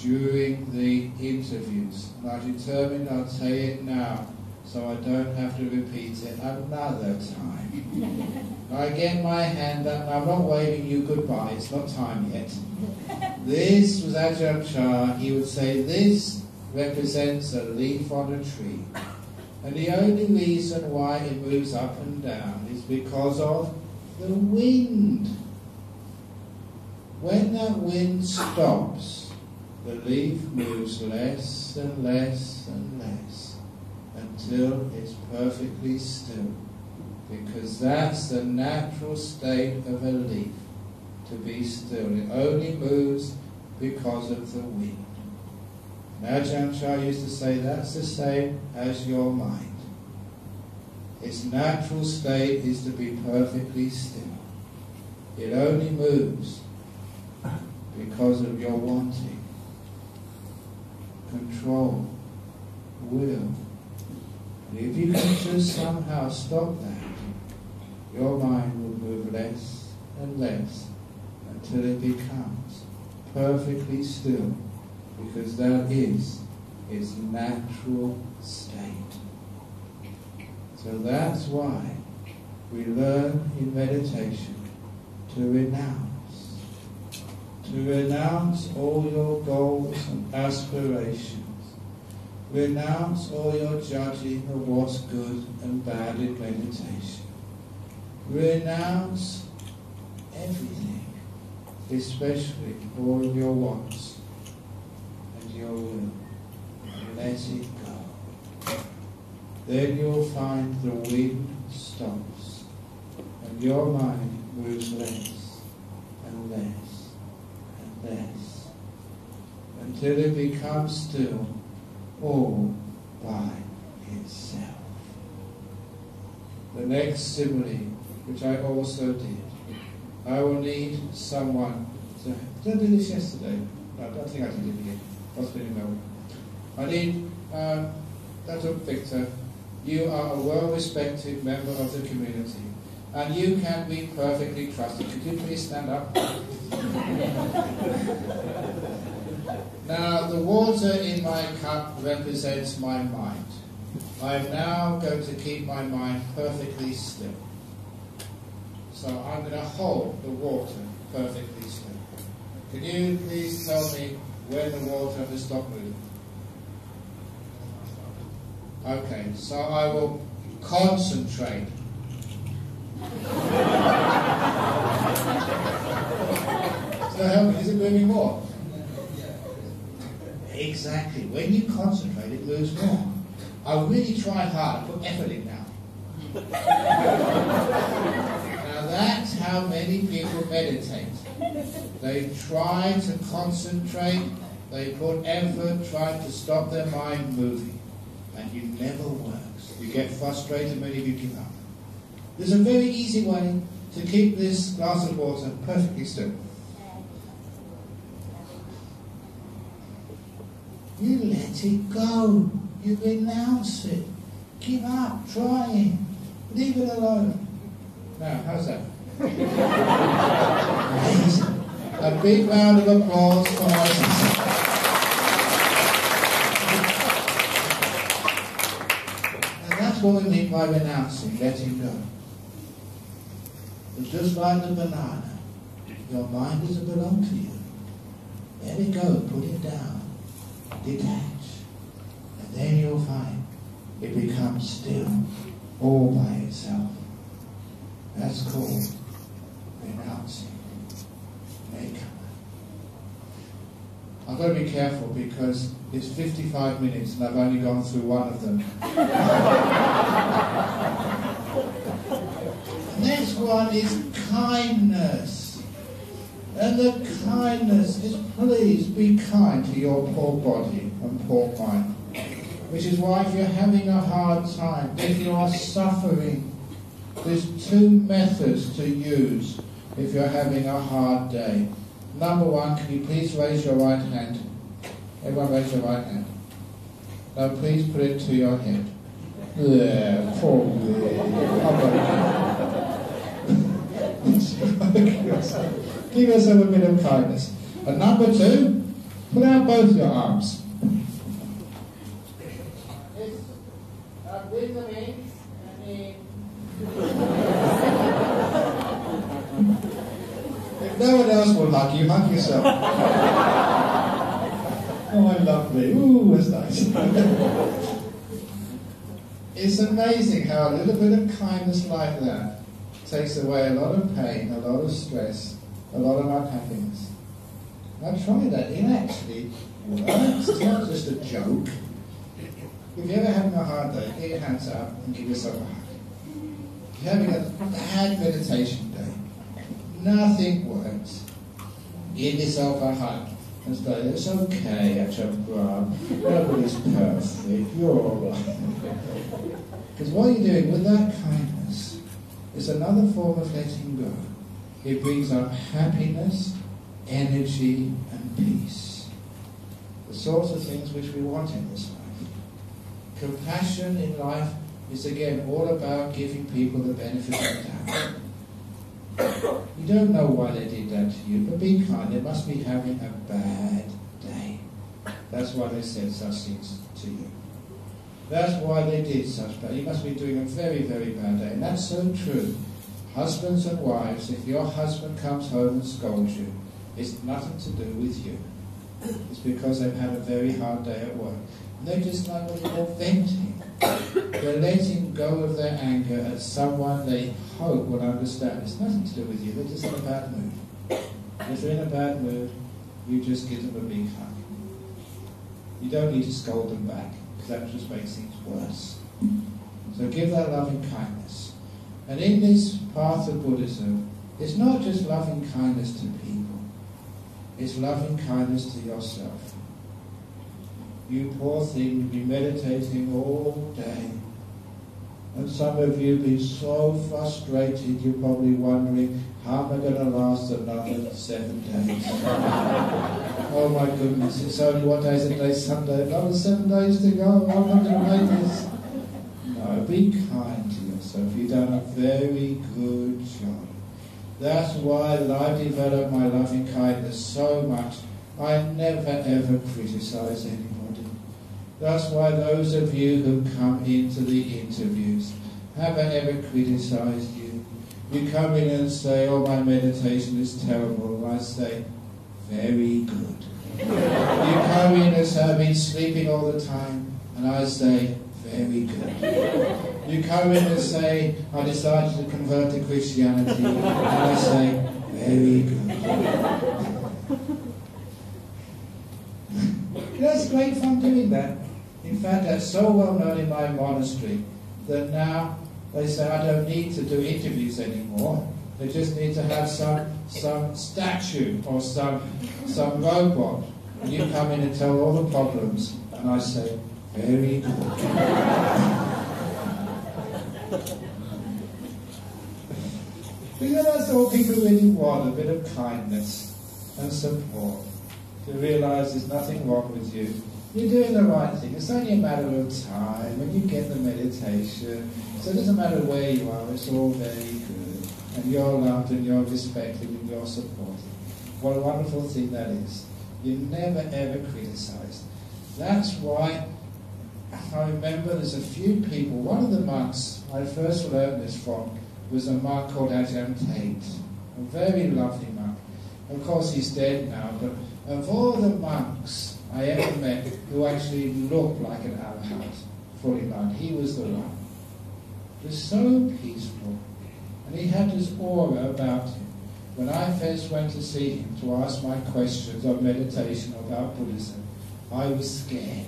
during the interviews, and I determined I'll say it now so I don't have to repeat it another time. I get my hand up, and I'm not waving you goodbye, it's not time yet. This was Ajahn. He would say, this represents a leaf on a tree. And the only reason why it moves up and down is because of the wind. When that wind stops, the leaf moves less and less and less until it's perfectly still. Because that's the natural state of a leaf, to be still. It only moves because of the wind. And Ajahn used to say that's the same as your mind. Its natural state is to be perfectly still. It only moves because of your wanting, control, will. And if you can just somehow stop that, your mind will move less and less until it becomes perfectly still, because that is its natural state. So that's why we learn in meditation to renounce. To renounce all your goals and aspirations. Renounce all your judging of what's good and bad in meditation. Renounce everything, especially all your wants and your will, and let it go. Then you'll find the wind stops, and your mind moves less and less and less, until it becomes still all by itself. The next simile, which I also did, I will need someone to... Did I do this yesterday? No, I don't think I did it yet. What's been in Melbourne? I need... Dr. Victor, you are a well-respected member of the community, and you can be perfectly trusted. Could you please stand up? Now, the water in my cup represents my mind. I'm now going to keep my mind perfectly still. So I'm going to hold the water perfectly still. Can you please tell me when the water has stopped moving? Okay, so I will concentrate. So help me, is it moving more? Exactly. When you concentrate, it moves more. I really try hard. I put effort in now. Now that's how many people meditate. They try to concentrate, they put effort trying to stop their mind moving. And it never works. You get frustrated, many of you give up. There's a very easy way to keep this glass of water perfectly still. You let it go. You renounce it. Give up. Try it. Leave it alone. Now, how's that? Amazing. A big round of applause for my sister. And that's what we mean by renouncing, letting go. It's just like the banana. Your mind doesn't belong to you. Let it go. Put it down. Detach, and then you'll find it becomes still all by itself. That's called renouncing. I've got to be careful because it's 55 minutes and I've only gone through one of them. The next one is kindness. And the kindness is, please be kind to your poor body and poor mind. Which is why if you're having a hard time, if you are suffering, there's two methods to use if you're having a hard day. Number one, can you please raise your right hand? Everyone raise your right hand. Now please put it to your head. Yeah, poor Give yourself a bit of kindness. And number two, put out both your arms. Breathe them in and in. If no one else will hug you, hug yourself. Oh, lovely. Ooh, that's nice. It's amazing how a little bit of kindness like that takes away a lot of pain, a lot of stress, a lot of unhappiness. Now try that. It actually works. It's not just a joke. If you're ever having a hard day, get your hands up and give yourself a hug. If you're having a bad meditation day, nothing works. Give yourself a hug and say, it's okay, Ajahn Brahm. Nobody's perfect. You're all right. Because what you're doing with that kindness is another form of letting go. It brings up happiness, energy, and peace. The sorts of things which we want in this life. Compassion in life is again all about giving people the benefit of the doubt. You don't know why they did that to you, but be kind. They must be having a bad day. That's why they said such things to you. That's why they did such bad. You must be doing a very, very bad day. And that's so true. Husbands and wives, if your husband comes home and scolds you, it's nothing to do with you. It's because they've had a very hard day at work. And they're just like what you call venting. They're letting go of their anger at someone they hope will understand. It's nothing to do with you. They're just in a bad mood. If they're in a bad mood, you just give them a big hug. You don't need to scold them back, because that just makes things worse. So give that loving kindness. And in this path of Buddhism, it's not just loving kindness to people. It's loving kindness to yourself. You poor thing, you've been meditating all day. And some of you have been so frustrated, you're probably wondering, how am I going to last another 7 days? Oh my goodness, it's only, what day is it? Day Sunday, another 7 days to go, I'm not going to make this. No, be kind to yourself. You've done a very good job. That's why I've developed my loving kindness so much. I never ever criticize anybody. That's why those of you who come into the interviews, have I ever criticized you? You come in and say, oh, my meditation is terrible. And I say, very good. You come in and say, I've been sleeping all the time. And I say, very good. You come in and say, I decided to convert to Christianity. And I say, very good. It's great fun doing that. In fact, that's so well known in my monastery that now they say I don't need to do interviews anymore. They just need to have some statue or some robot. And you come in and tell all the problems, and I say, very good. Because that's all people really want, a bit of kindness and support. To realise there's nothing wrong with you. You're doing the right thing. It's only a matter of time when you get the meditation. So it doesn't matter where you are, it's all very good. And you're loved and you're respected and you're supported. What a wonderful thing that is. You're never ever criticised. That's why I remember there's a few people. One of the monks I first learned this from was a monk called Ajahn, a very lovely monk. Of course he's dead now, but of all the monks I ever met who actually looked like an arhat, fully known, he was the one. He was so peaceful, and he had this aura about him. When I first went to see him to ask my questions of meditation about Buddhism, I was scared.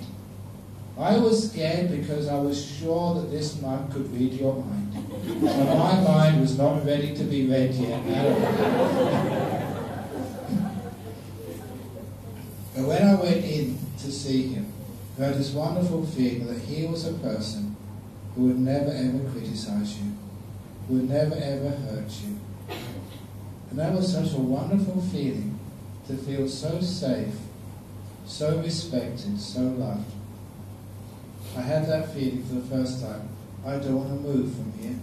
I was scared because I was sure that this monk could read your mind. And my mind was not ready to be read yet at all. But when I went in to see him, I had this wonderful feeling that he was a person who would never ever criticize you, who would never ever hurt you. And that was such a wonderful feeling, to feel so safe, so respected, so loved. I had that feeling for the first time. I don't want to move from here.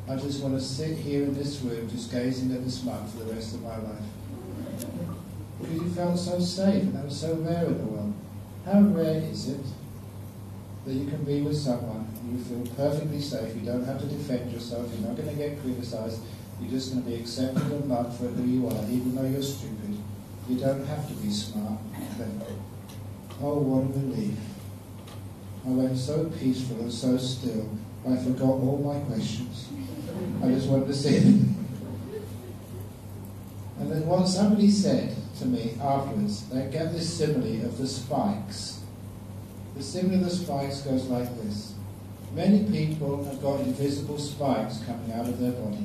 I just want to sit here in this room just gazing at this monk for the rest of my life. Because you felt so safe, and that was so rare in the world. How rare is it? that you can be with someone and you feel perfectly safe. You don't have to defend yourself. You're not going to get criticised. You're just going to be accepted and loved for who you are, even though you're stupid. You don't have to be smart and clever. Oh, what a relief. I went so peaceful and so still, I forgot all my questions. I just wanted to see them. And then what somebody said to me afterwards, they gave this simile of the spikes. The simile of the spikes goes like this. Many people have got invisible spikes coming out of their body.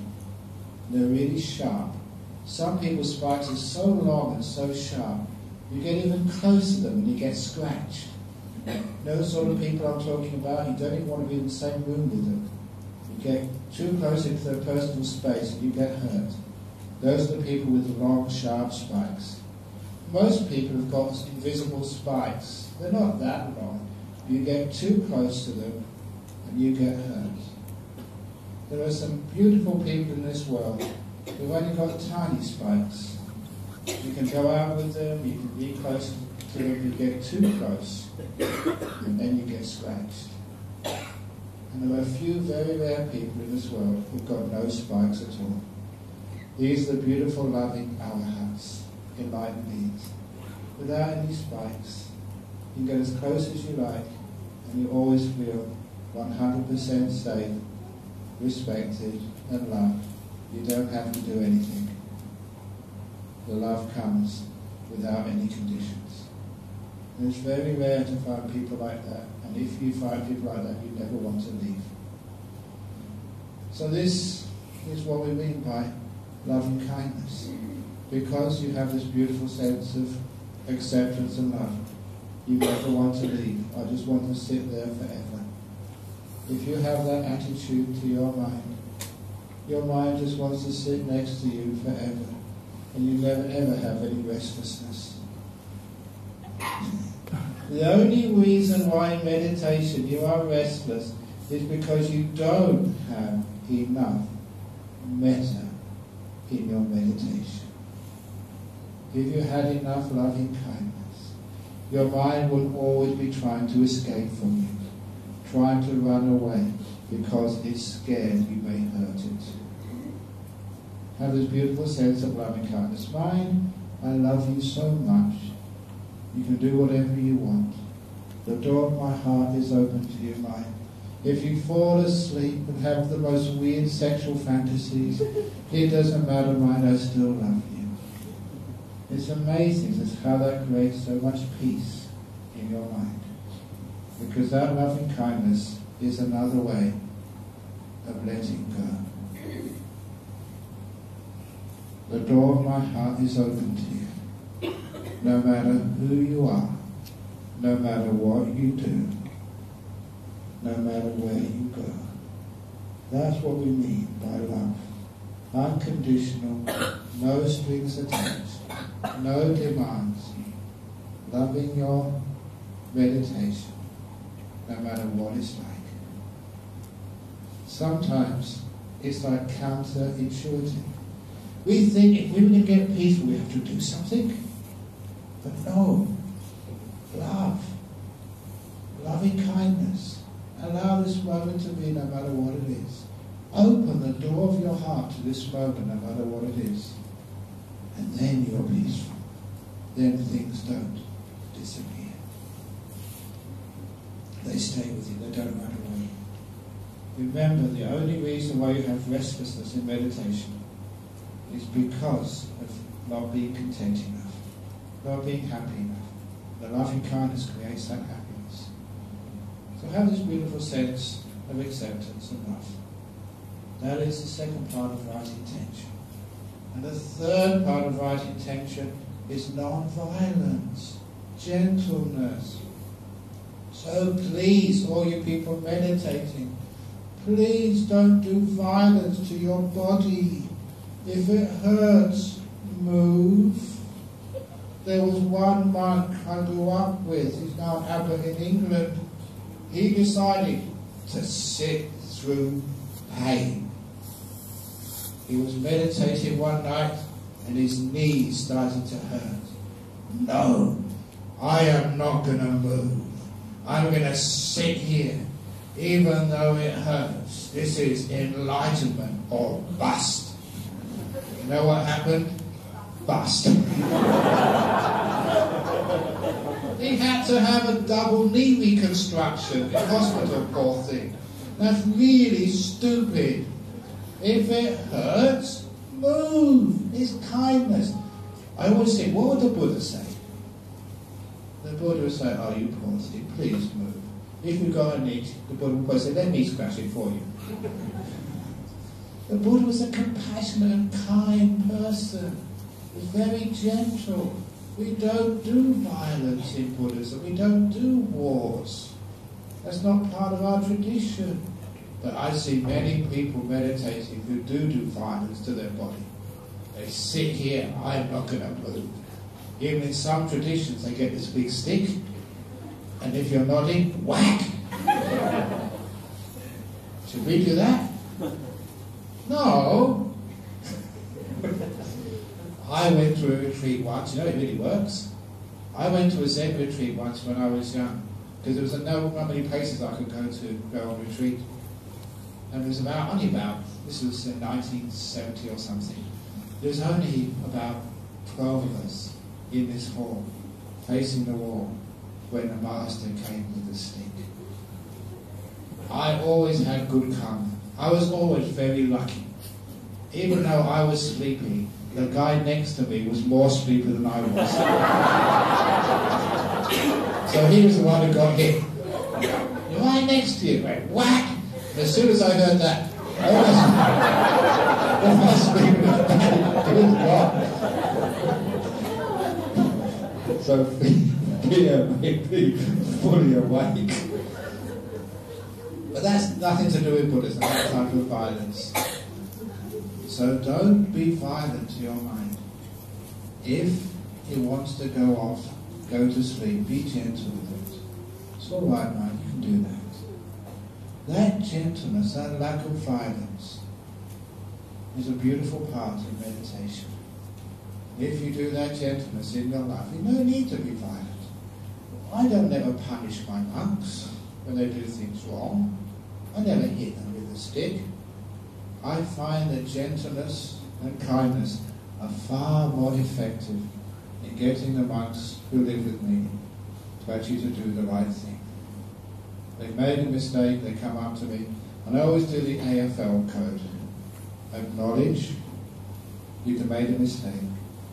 They're really sharp. Some people's spikes are so long and so sharp, you get even close to them and you get scratched. Those sort of people I'm talking about, you don't even want to be in the same room with them. You get too close into their personal space and you get hurt. Those are the people with the long, sharp spikes. Most people have got invisible spikes. They're not that long. You get too close to them and you get hurt. There are some beautiful people in this world who've only got tiny spikes. You can go out with them, you can be close to them, you get too close, and then you get scratched. And there are a few very rare people in this world who've got no spikes at all. These are the beautiful, loving arahats, enlightened beings. Without any spikes, you can get as close as you like, and you always feel 100% safe, respected, and loved. You don't have to do anything. The love comes without any conditions. And it's very rare to find people like that. And if you find people like that, you never want to leave. So this is what we mean by loving kindness. Because you have this beautiful sense of acceptance and love, you never want to leave. I just want to sit there forever. If you have that attitude to your mind just wants to sit next to you forever. And you never ever have any restlessness. The only reason why in meditation you are restless is because you don't have enough metta in your meditation. If you had enough loving kindness, your mind would always be trying to escape from you, trying to run away because it's scared you may hurt it. Have this beautiful sense of loving kindness. Mind, I love you so much. You can do whatever you want. The door of my heart is open to you, mind. If you fall asleep and have the most weird sexual fantasies, it doesn't matter, mind, I still love you. It's amazing just how that creates so much peace in your mind. Because that loving kindness is another way of letting go. The door of my heart is open to you. No matter who you are, no matter what you do, no matter where you go. That's what we mean by love. Unconditional, no strings attached, no demands. Loving your meditation, no matter what it's like. Sometimes it's like counterintuitive. We think if we want to get peaceful, we have to do something. But no. Love. Loving kindness. Allow this moment to be no matter what it is. Open the door of your heart to this moment no matter what it is. And then you're peaceful. Then things don't disappear. They stay with you. They don't run away. Remember, the only reason why you have restlessness in meditation is because of not being content enough, not being happy enough. The loving kindness creates that happiness. So have this beautiful sense of acceptance and love. That is the second part of right intention. And the third part of right intention is non-violence, gentleness. So please, all you people meditating, please don't do violence to your body. If it hurts, move. There was one monk I grew up with, he's now an abbot in England. He decided to sit through pain. He was meditating one night and his knees started to hurt. No, I am not going to move. I'm going to sit here, even though it hurts. This is enlightenment or bust. You know what happened? Bust. He had to have a double knee reconstruction in hospital, poor thing. That's really stupid. If it hurts, move. It's kindness. I always say, what would the Buddha say? The Buddha would say, oh, you poor thing, please move. If you've got a knee, the Buddha would say, let me scratch it for you. The Buddha was a compassionate and kind person. He was very gentle. We don't do violence in Buddhism. We don't do wars. That's not part of our tradition. But I see many people meditating who do violence to their body. They sit here, I'm not going to move. Even in some traditions, they get this big stick, and if you're nodding, whack! Should we do that? No! I went to a retreat once, you know, it really works. I went to a Zen retreat once when I was young, because there was not many places I could go on retreat. And it was this was in 1970 or something. There was only about 12 of us in this hall, facing the wall, when the master came with the stick. I always had good karma. I was always very lucky. Even though I was sleepy, the guy next to me was more sleepy than I was. So he was the one who got hit. The guy next to you went whack! And as soon as I heard that, all my sleep was gone. So fear made me fully awake. But that's nothing to do with Buddhism, that type of violence. So don't be violent to your mind. If it wants to go off, go to sleep, be gentle with it. It's all right, mind, you can do that. That gentleness, that lack of violence, is a beautiful part of meditation. If you do that gentleness in your life, you no need to be violent. I don't ever punish my monks when they do things wrong. I never hit them with a stick. I find that gentleness and kindness are far more effective in getting the monks who live with me to actually to do the right thing. They've made a mistake, they come up to me, and I always do the AFL code. Acknowledge you've made a mistake,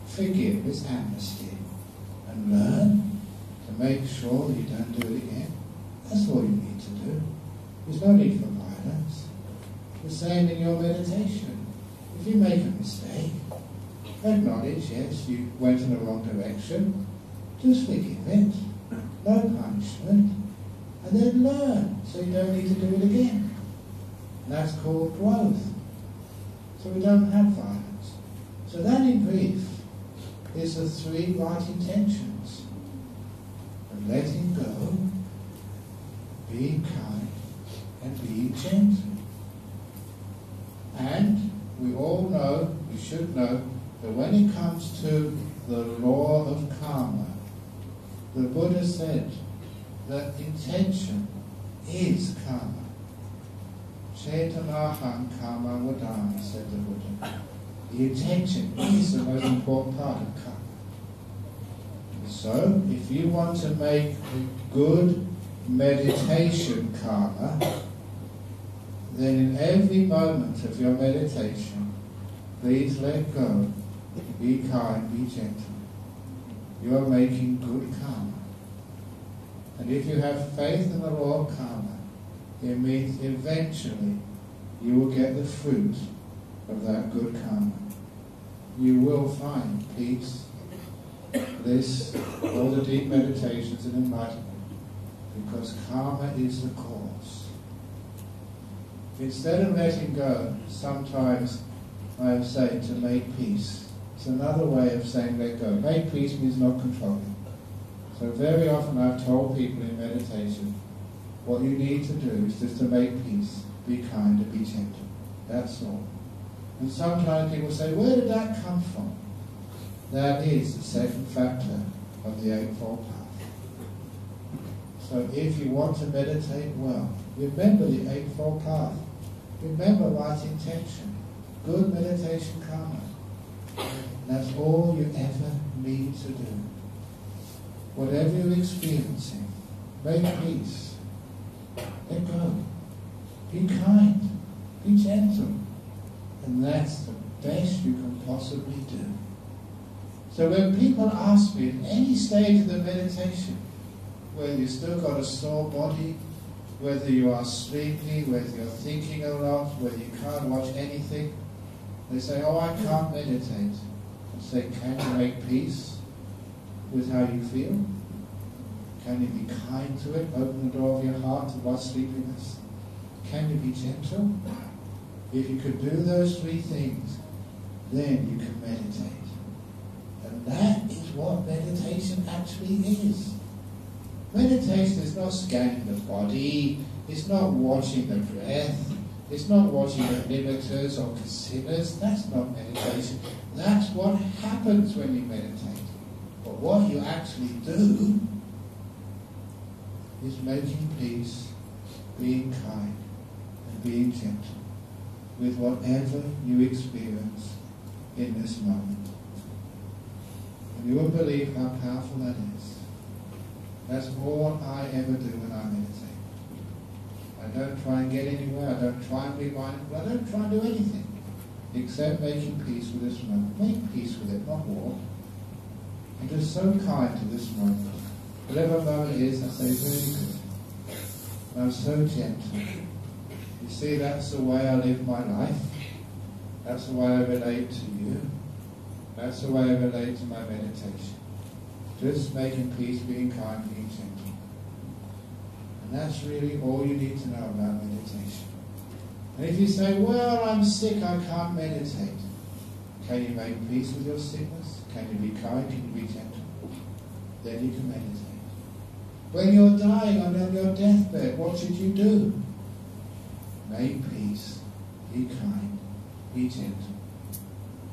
forgive, it's amnesty, and learn to make sure that you don't do it again. That's all you need to do. There's no need for violence. The same in your meditation. If you make a mistake, acknowledge, yes, you went in the wrong direction, just forgive it, no punishment, and then learn, so you don't need to do it again. And that's called growth. So we don't have violence. So that, in brief, is the three right intentions. And letting go, being kind, and being gentle. And we all know, we should know, that when it comes to the law of karma, the Buddha said that intention is karma. Chetawan karma vadami, said the Buddha. The intention is the most important part of karma. So, if you want to make good meditation karma, then in every moment of your meditation, please let go, be kind, be gentle. You are making good karma. And if you have faith in the law of karma, it means eventually you will get the fruit of that good karma. You will find peace, bliss, all the deep meditations and enlightenment, because karma is the cause. Instead of letting go, sometimes I have said to make peace. It's another way of saying let go. Make peace means not controlling. So very often I've told people in meditation, what you need to do is just to make peace, be kind and be gentle. That's all. And sometimes people say, where did that come from? That is the second factor of the Eightfold Path. So if you want to meditate well, remember the Eightfold Path. Remember right intention. Good meditation karma. That's all you ever need to do. Whatever you're experiencing, make peace. Let go. Be kind. Be gentle. And that's the best you can possibly do. So when people ask me at any stage of the meditation, whether you've still got a sore body, whether you are sleepy, whether you're thinking a lot, whether you can't watch anything, they say, oh, I can't meditate. I say, can you make peace with how you feel? Can you be kind to it? Open the door of your heart to what sleepiness? Can you be gentle? If you could do those three things, then you can meditate. And that is what meditation actually is. Meditation is not scanning the body, it's not watching the breath, it's not watching the limiters or considerers. That's not meditation. That's what happens when you meditate. But what you actually do is making peace, being kind, and being gentle with whatever you experience in this moment. And you won't believe how powerful that is. That's all I ever do when I meditate. I don't try and get anywhere, I don't try and be mindful, I don't try and do anything except making peace with this moment. Make peace with it, not war. And just so kind to this moment. Whatever moment it is, I say, very good. And I'm so gentle. You see, that's the way I live my life. That's the way I relate to you. That's the way I relate to my meditation. Just making peace, being kind, being gentle. And that's really all you need to know about meditation. And if you say, well, I'm sick, I can't meditate. Can you make peace with your sickness? Can you be kind? Can you be gentle? Then you can meditate. When you're dying on your deathbed, what should you do? Make peace, be kind, be gentle.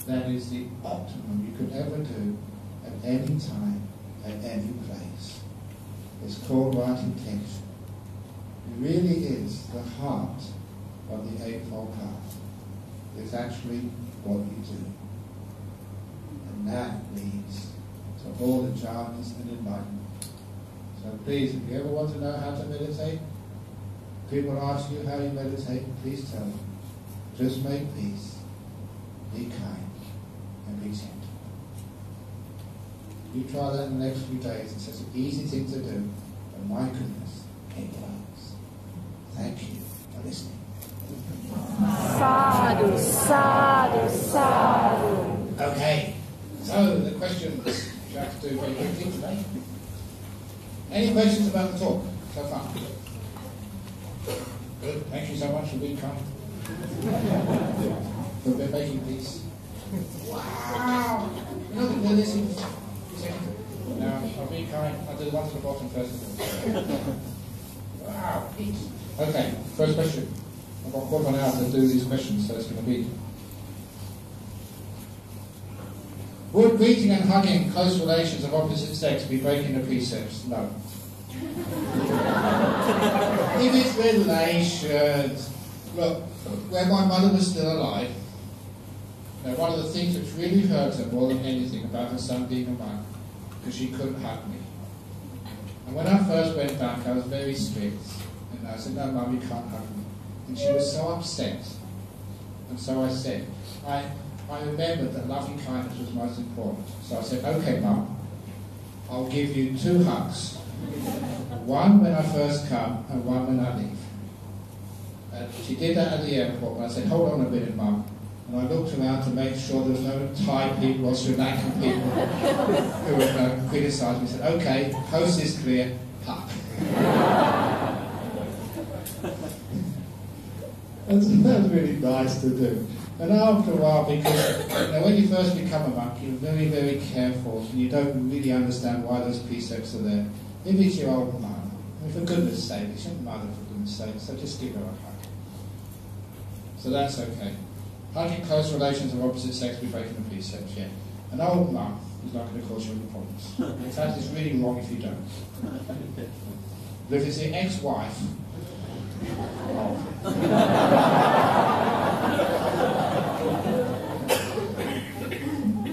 That is the optimum you could ever do at any time, at any place. It's called right intention. It really is the heart of the Eightfold Path. It's actually what you do. And that leads to all the jhanas and enlightenment. So please, if you ever want to know how to meditate, people ask you how you meditate, please tell them. Just make peace, be kind, and be gentle. You try that in the next few days. It's such an easy thing to do, but my goodness, it works. Thank you for listening. Sadhu, sadhu, sadhu. Okay, so the questions you have to do very quickly today. Any questions about the talk so far? Good, thank you so much for being kind. For making peace. Wow! You're not going to do this in a second. Now, I'll be kind. I'll do the one to the bottom first of all. Wow, peace. Okay, first question. I've got quite an hour to do these questions, so it's going to be. Would greeting and hugging close relations of opposite sex be breaking the precepts? No. If it's relations, look, when my mother was still alive, one of the things which really hurt her more than anything about her son being a monk, because she couldn't hug me. And when I first went back, I was very strict, and I said, no, Mum, you can't hug me. And she was so upset. And so I said, I remembered that loving kindness was most important. So I said, okay, Mum, I'll give you 2 hugs. One when I first come, and one when I leave. And she did that at the airport, and I said, hold on a minute, Mum. And I looked around to make sure there was no Thai people or Sri Lankan people who would criticise me. I said, okay, coast is clear, hug. That's really nice to do. And after a while, because when you first become a monk, you're very, very careful, and you don't really understand why those precepts are there. If it's your old mother, for goodness sake, it's your mother for goodness sake, so just give her a hug. So that's okay. Hugging close relations of opposite sex be breaking the precepts, yeah. An old mum is not going to cause you any problems. In fact, it's really wrong if you don't. But if it's the ex-wife,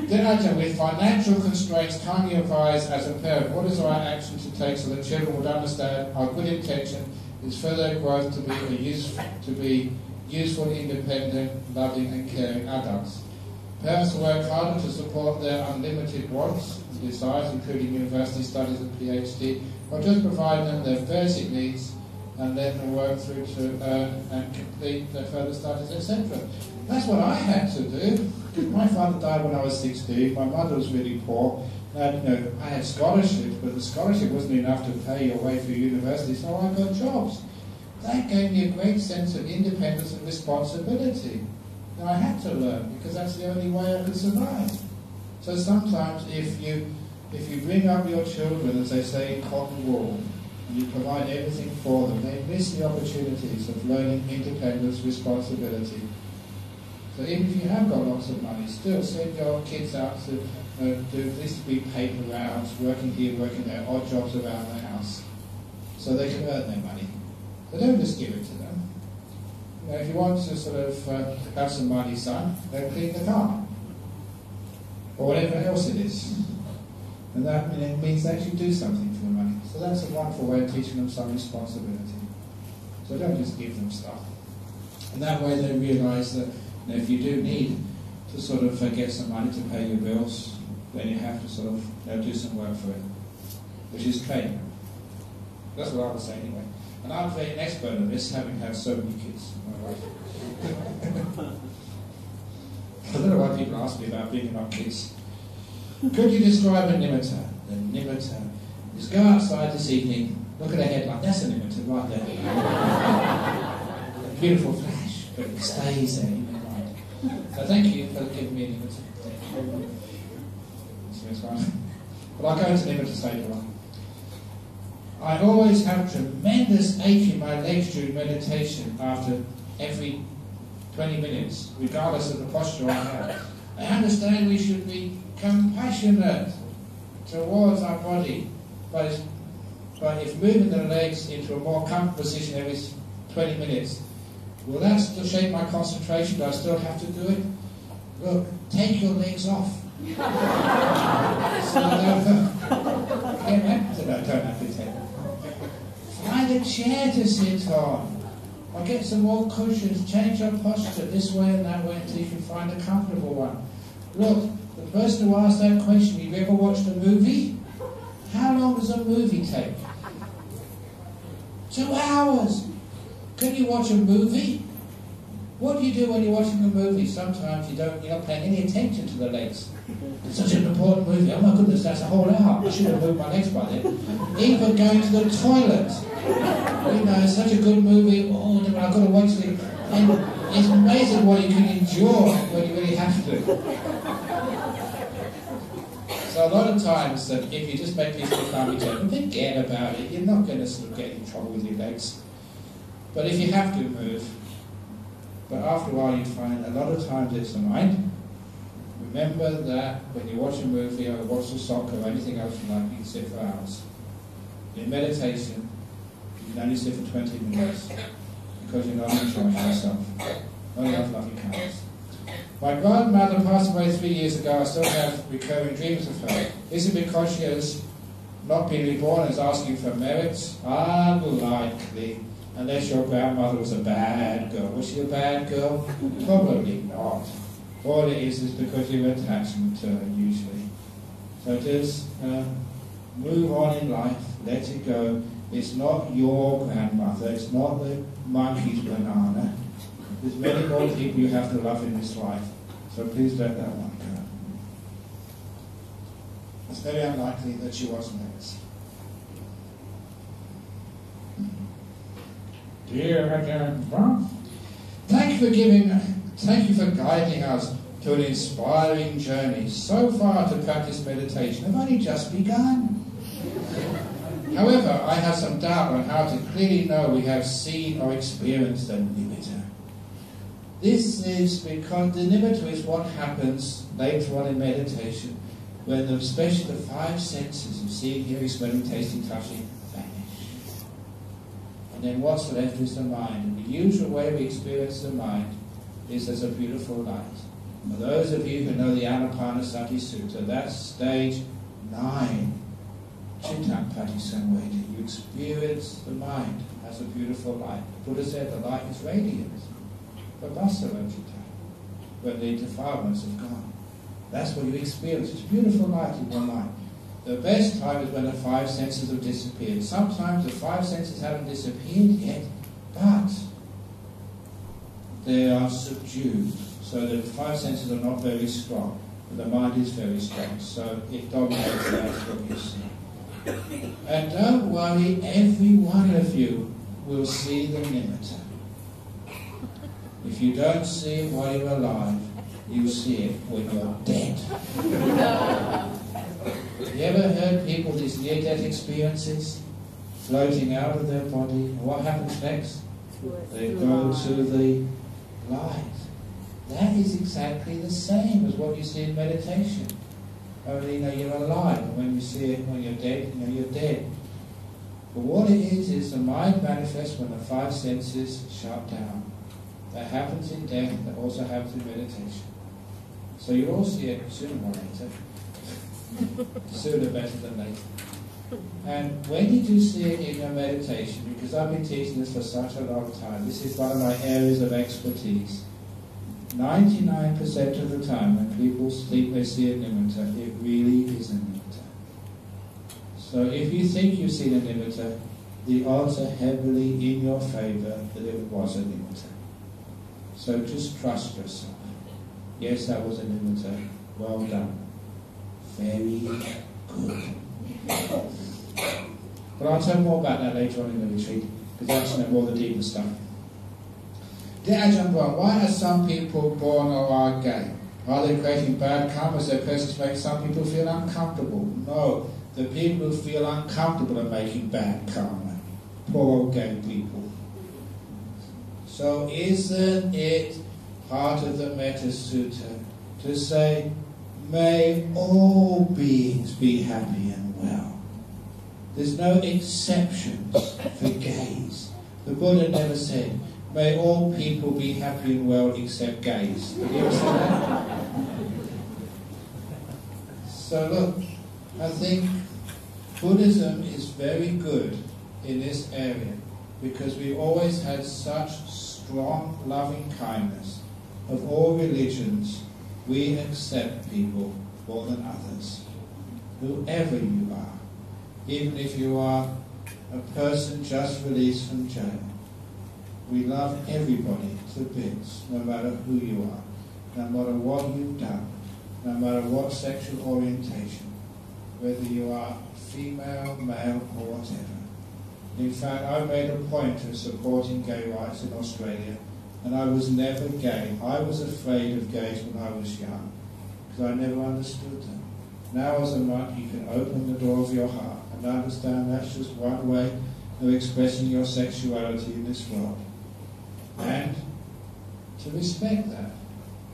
Dear Ajahn, with financial constraints, kindly advise as a parent what is the right action to take so that children would understand our good intention is further growth to be useful, independent, loving and caring adults. Parents work harder to support their unlimited wants and desires, including university studies and PhD, or just provide them their basic needs and let them work through to earn and complete their further studies, etc. That's what I had to do. My father died when I was 16. My mother was really poor. And, I had scholarships, but the scholarship wasn't enough to pay your way through university, so I got jobs. That gave me a great sense of independence and responsibility. And I had to learn, because that's the only way I could survive. So sometimes if you bring up your children, as they say, in cotton wool, and you provide everything for them, they miss the opportunities of learning independence, responsibility. So even if you have got lots of money, still send your kids out to do this to be paper rounds, working here, working there, odd jobs around the house, so they can earn their money. So don't just give it to them. If you want to sort of have some money, son, then clean the car, or whatever else it is. And that means they actually do something for the money. So that's a wonderful way of teaching them some responsibility. So don't just give them stuff. And that way they realise that if you do need to sort of get some money to pay your bills, then you have to sort of do some work for it, which is training. That's what I would say anyway. And I'm very an expert at this, having had so many kids in my life. I don't know why people ask me about bringing up kids. Could you describe a nimitta? The nimitta is go outside this evening, look at a headlight. That's a nimitta right there. A beautiful flash, but it stays there. So thank you for giving me a nimitta. But I'll go into nimittas later on. I always have tremendous ache in my legs during meditation after every 20 minutes, regardless of the posture I have. I understand we should be compassionate towards our body, but if moving the legs into a more comfortable position every 20 minutes, will that still shape my concentration? Do I still have to do it? Look, take your legs off. So I don't have to take them. Find a chair to sit on. Or get some more cushions. Change your posture this way and that way until you can find a comfortable one. Look, the person who asked that question, have you ever watched a movie? How long does a movie take? 2 hours. Can you watch a movie? What do you do when you're watching a movie? Sometimes you're not paying any attention to the legs. It's such an important movie. Oh my goodness, that's a whole hour. I should have moved my legs by then. Even going to the toilet. It's such a good movie. Oh, I've got to watch it. And it's amazing what you can endure when you really have to. So a lot of times, if you just make people calm each other, forget about it. You're not going to sort of get in trouble with your legs. But if you have to move, but after a while you find a lot of times it's the mind. Remember that when you watch a movie or watch a soccer or anything else you like, you can sit for hours. In meditation, you can only sit for 20 minutes because you're not enjoying yourself. Not enough loving kindness. My grandmother passed away 3 years ago. I still have recurring dreams of her. Is it because she has not been reborn and is asking for merits? Unlikely. Unless your grandmother was a bad girl. Was she a bad girl? Probably not. All it is because you're attachment to her, usually. So just move on in life, let it go. It's not your grandmother, it's not the monkey's banana. There's many more people you have to love in this life. So please let that one go. It's very unlikely that she wasn't hers. Dear Ajahn Brahm, thank you for guiding us to an inspiring journey. So far to practice meditation, I've only just begun. However, I have some doubt on how to clearly know we have seen or experienced a nimitta. This is because the nimitta is what happens later on in meditation, when especially the 5 senses of seeing, hearing, smelling, tasting, touching vanish. And then what's left is the mind. And the usual way we experience the mind is as a beautiful light. For those of you who know the Anapanasati Sutta, that's stage 9. Chittampati Samveda. You experience the mind as a beautiful light. The Buddha said the light is radiant. Vabhasava chitta. When the defilements have gone. That's what you experience. It's a beautiful light in your mind. The best time is when the 5 senses have disappeared. Sometimes the 5 senses haven't disappeared yet, but they are subdued. So the 5 senses are not very strong, but the mind is very strong. So it dominates, that's what you see. And don't worry, every one of you will see the nimitta. If you don't see it while you're alive, you see it when you're dead. Have you ever heard people these near-death experiences? Floating out of their body. And what happens next? They go to the light. That is exactly the same as what you see in meditation. Only you're alive, and when you see it when you're dead, you're dead. But what it is the mind manifests when the 5 senses shut down. That happens in death, that also happens in meditation. So you all see it sooner or later. Sooner better than later. And when you do see it in your meditation, because I've been teaching this for such a long time, this is one of my areas of expertise. 99% of the time when people think they see a nimitta, it really is a nimitta. So if you think you've seen a nimitta, the odds are heavily in your favour that it was a nimitta. So just trust yourself. Yes, that was a nimitta. Well done. Very good. But I'll tell you more about that later on in the retreat, because that's more the deeper stuff. Dear Ajahn Brahm, why are some people born or are gay? Are they creating bad karma? Is their presence make some people feel uncomfortable? No, the people who feel uncomfortable are making bad karma. Poor old gay people. So isn't it part of the Metta Sutta to say, may all beings be happy and well? There's no exceptions for gays. The Buddha never said, may all people be happy and well except gays. Did you ever say that? So look, I think Buddhism is very good in this area because we've always had such strong loving kindness. Of all religions, we accept people more than others. Whoever you are, even if you are a person just released from jail, we love everybody to bits, no matter who you are, no matter what you've done, no matter what sexual orientation, whether you are female, male, or whatever. In fact, I made a point of supporting gay rights in Australia, and I was never gay. I was afraid of gays when I was young, because I never understood them. Now as a monk, you can open the door of your heart and understand that's just one way of expressing your sexuality in this world. And to respect that,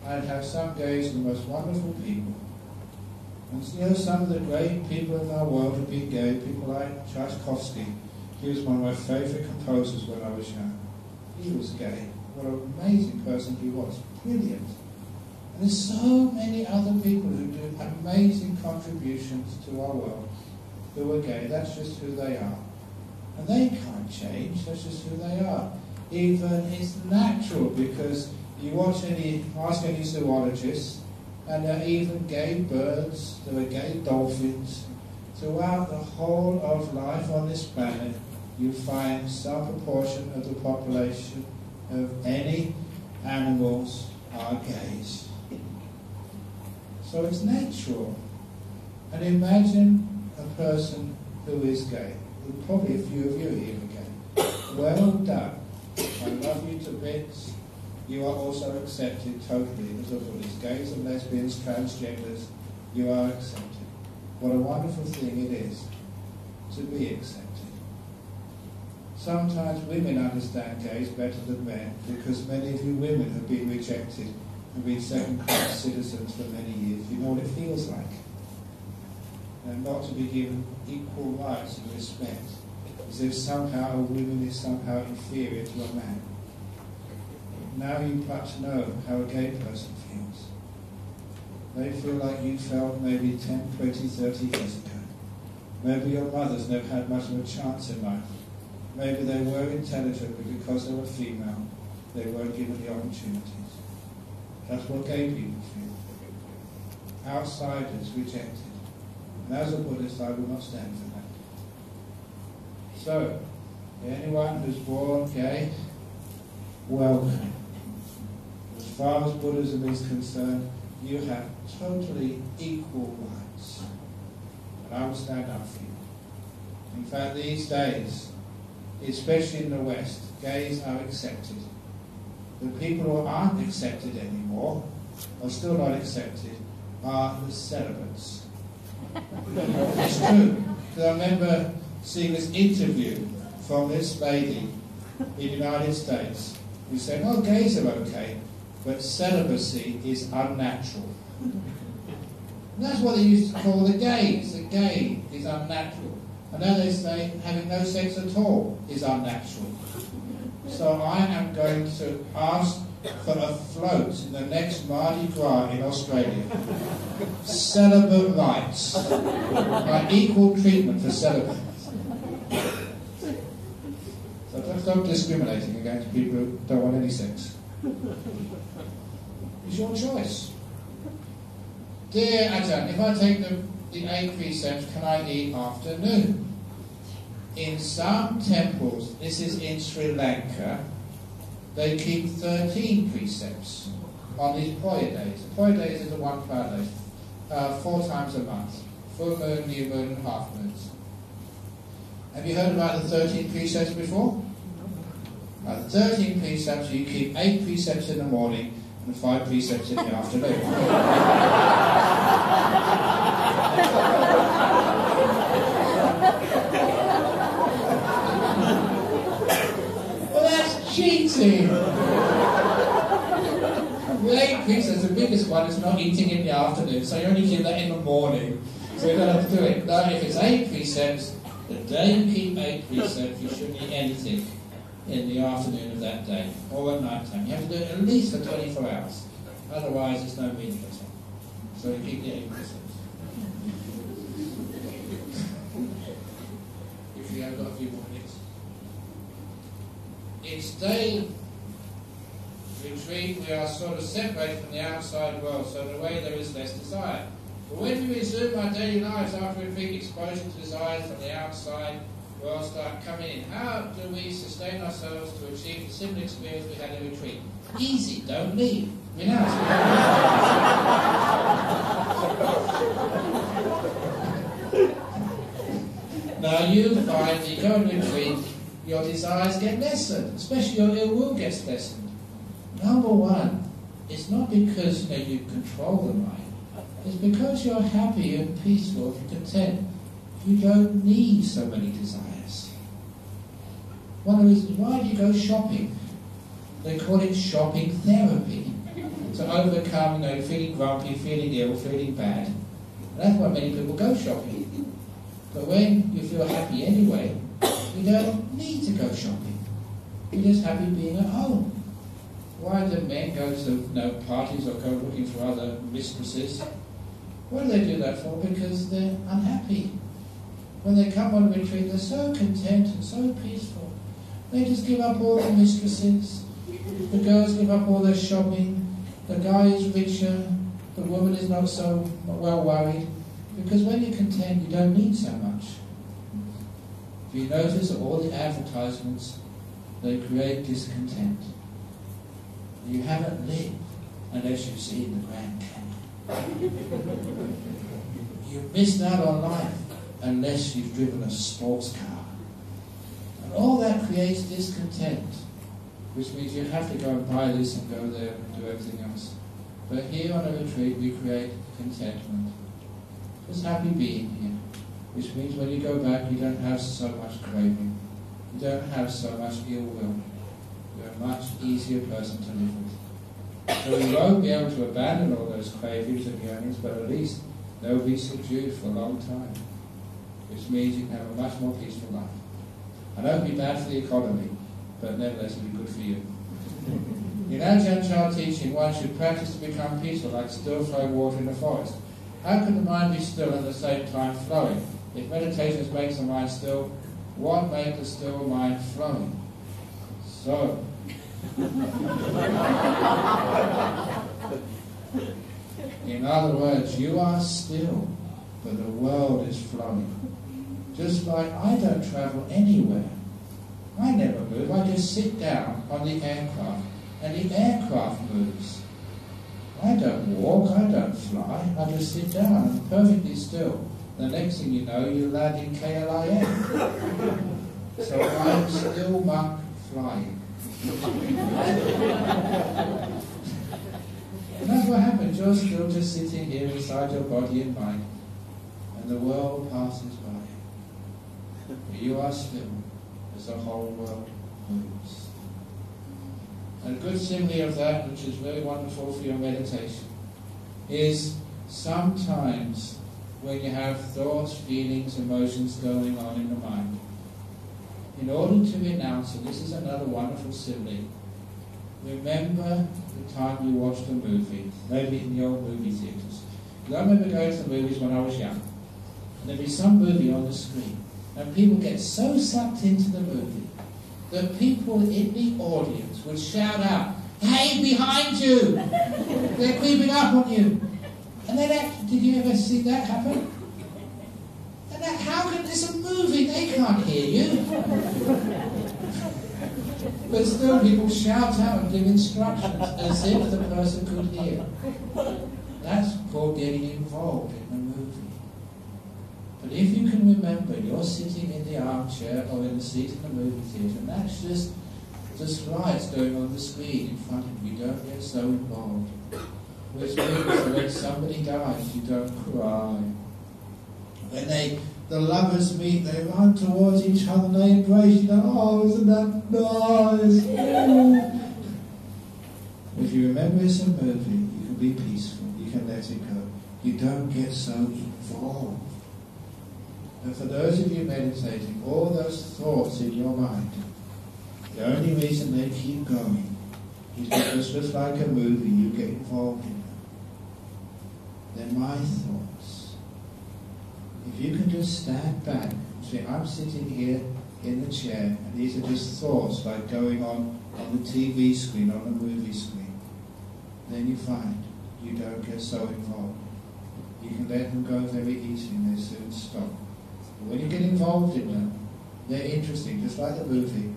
I'd have some gays, the most wonderful people. And some of the great people in our world have been gay, people like Tchaikovsky. He was one of my favourite composers when I was young. He was gay. What an amazing person he was. Brilliant. And there's so many other people who do amazing contributions to our world who are gay. That's just who they are. And they can't change. That's just who they are. Even it's natural because you ask any zoologists, and there are even gay birds, there are gay dolphins. Throughout the whole of life on this planet, you find some proportion of the population of any animals are gays. So it's natural. And imagine a person who is gay. Probably a few of you here are gay. Well done. I love you to bits. You are also accepted totally as a Buddhist. Gays and lesbians, transgenders, you are accepted. What a wonderful thing it is to be accepted. Sometimes women understand gays better than men because many of you women have been rejected and been second-class citizens for many years. You know what it feels like. And not to be given equal rights and respect. as if somehow a woman is somehow inferior to a man. Now you perhaps know how a gay person feels. They feel like you felt maybe 10, 20, 30 years ago. Maybe your mothers never had much of a chance in life. Maybe they were intelligent, but because they were female, they weren't given the opportunities. That's what gay people feel. Outsiders, rejected. And as a Buddhist, I will not stand for that. So, anyone who's born gay, welcome. As far as Buddhism is concerned, you have totally equal rights. And I will stand up for you. In fact, these days, especially in the West, gays are accepted. The people who aren't accepted anymore, or still not accepted, are the celibates. It's true. Because I remember seeing this interview from this lady in the United States who said, oh, gays are okay, but celibacy is unnatural. And that's what they used to call the gays. The gay is unnatural. And now they say having no sex at all is unnatural. So I am going to ask for a float in the next Mardi Gras in Australia. Celibate rights. Like equal treatment for celibates. So don't stop discriminating against people who don't want any sex. It's your choice. Dear Ajahn, if I take the 8 precepts, can I eat after noon? In some temples, this is in Sri Lanka, they keep 13 precepts on these Poya days. Poya days is a 1 cloud day, 4 times a month. Full moon, new moon, and half moons. Have you heard about the 13 precepts before? The 13 precepts, you keep 8 precepts in the morning and 5 precepts in the afternoon. Well, that's cheating! The 8 precepts, the biggest one is not eating in the afternoon, so you only keep that in the morning. So you don't have to do it. No, if it's 8 precepts, the day you keep 8 precepts, you shouldn't eat anything in the afternoon of that day, or at night time. You have to do it at least for 24 hours. Otherwise, it's no meaning at all. So you keep the 8 precepts. If you have got a few more minutes. Each day retreat, we are sort of separated from the outside world, so in a way there is less desire. But when we resume our daily lives after retreat, exposure to desires from the outside world start coming in. How do we sustain ourselves to achieve the similar experience we had in retreat? Easy, don't leave. Renounce. Now you find that you go on retreat, your desires get lessened, especially your ill will gets lessened. Number one, it's not because you control the mind. It's because you're happy and peaceful and content. You don't need so many desires. One of the reasons, why do you go shopping? They call it shopping therapy. To overcome, feeling grumpy, feeling ill, feeling bad. And that's why many people go shopping. But when you feel happy anyway, you don't need to go shopping. You're just happy being at home. Why do men go to parties or go looking for other mistresses? What do they do that for? Because they're unhappy. When they come on retreat, they're so content and so peaceful. They just give up all their mistresses. The girls give up all their shopping. The guy is richer. The woman is not so well worried. Because when you're content, you don't need so much. If you notice all the advertisements, they create discontent. You haven't lived unless you've seen the Grand Canyon. You've missed out on life unless you've driven a sports car. And all that creates discontent, which means you have to go and buy this and go there and do everything else. But here on a retreat, we create contentment. Just happy being here, which means when you go back, you don't have so much craving. You don't have so much ill will. You're a much easier person to live with. So you won't be able to abandon all those cravings and yearnings, but at least they'll be subdued for a long time, which means you can have a much more peaceful life. I know it'll be bad for the economy, but nevertheless it'll be good for you. In Ajahn Chah teaching, one should practice to become peaceful like still flowing water in the forest. How can the mind be still and at the same time flowing? If meditation makes the mind still, what makes the still mind flowing? So, in other words, you are still, but the world is flowing. Just like I don't travel anywhere. I never move, I just sit down on the aircraft, and the aircraft moves. I don't walk, I don't fly, I just sit down, I'm perfectly still. The next thing you know, you land in KLIN. So I'm still monk flying. And that's what happens, you're still just sitting here inside your body and mind, and the world passes by. But you are still, as the whole world moves. And a good simile of that, which is very wonderful for your meditation, is sometimes when you have thoughts, feelings, emotions going on in the mind, in order to renounce it, this is another wonderful simile. Remember the time you watched a movie, maybe in the old movie theatres. Because I remember going to the movies when I was young, and there'd be some movie on the screen, and people get so sucked into the movie that people in the audience would shout out, "Hey, behind you! They're creeping up on you!" And then, did you ever see that happen? And that, how can this a movie? They can't hear you. But still people shout out and give instructions as if the person could hear. That's called getting involved in the movie. But if you can remember, you're sitting in the armchair or in the seat in the movie theatre, and that's just the slides going on the screen in front of you. You don't get so involved. Which means that when somebody dies, you don't cry. When the lovers meet, they run towards each other and they embrace you. Oh, isn't that nice? If you remember it's a movie, you can be peaceful. You can let it go. You don't get so involved. And for those of you meditating, all those thoughts in your mind, the only reason they keep going is because just like a movie, you get involved in them. They're my thoughts. If you can just stand back and say, I'm sitting here in the chair, and these are just thoughts like going on the TV screen, on the movie screen, then you find you don't get so involved. You can let them go very easily and they soon stop. But when you get involved in them, they're interesting, just like the movie.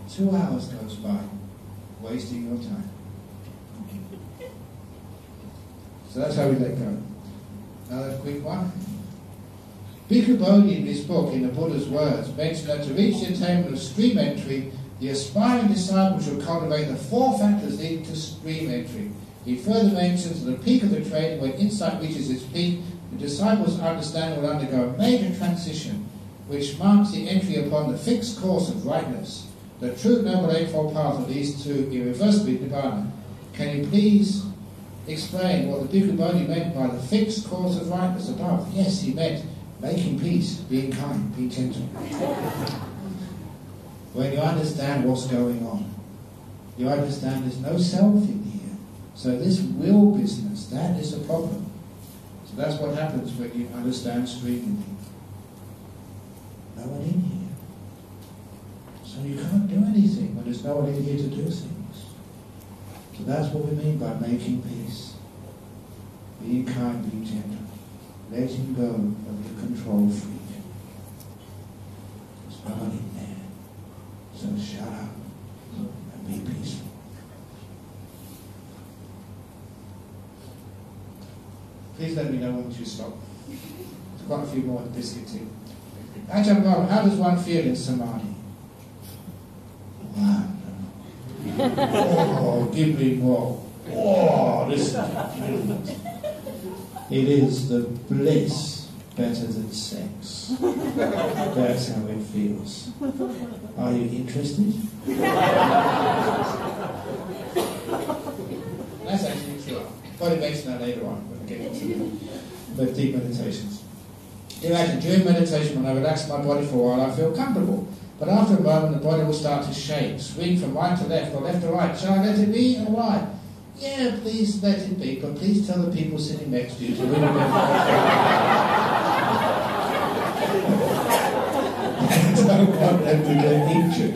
2 hours goes by, wasting your time. So that's how we let go. Another quick one. Bhikkhu Bodhi in his book, in the Buddha's words, mentioned that to reach the attainment of stream entry, the aspiring disciple should cultivate the 4 factors leading to stream entry. He further mentions that at the peak of the training, when insight reaches its peak, the disciple's understanding will undergo a major transition, which marks the entry upon the fixed course of rightness. The true Noble Eightfold Path that leads to irreversible Nibbana. Can you please explain what the Bhikkhu Bodhi meant by the fixed course of rightness above? Yes, he meant making peace, being kind, being gentle. When you understand what's going on, you understand there's no self in here. So this will business, that is a problem. So that's what happens when you understand streaming. No one in here. So you can't do anything when there's no one in here to do things. So that's what we mean by making peace. Being kind, being gentle. Letting go of your control freak. There's no one in there. So shut up and be peaceful. Please let me know once you stop. There's quite a few more in the biscuit tin. Ajahn, how does one feel in samadhi? Wow. Oh, give me more. Oh, this is brilliant. It is the bliss better than sex. That's how it feels. Are you interested? That's actually true. Probably mention that later on when I get into the deep meditations. Imagine during meditation when I relax my body for a while, I feel comfortable. But after a moment, the body will start to shake, swing from right to left or left to right. Shall I let it be or why? Yeah, please let it be, but please tell the people sitting next to you to really I don't want them to get injured.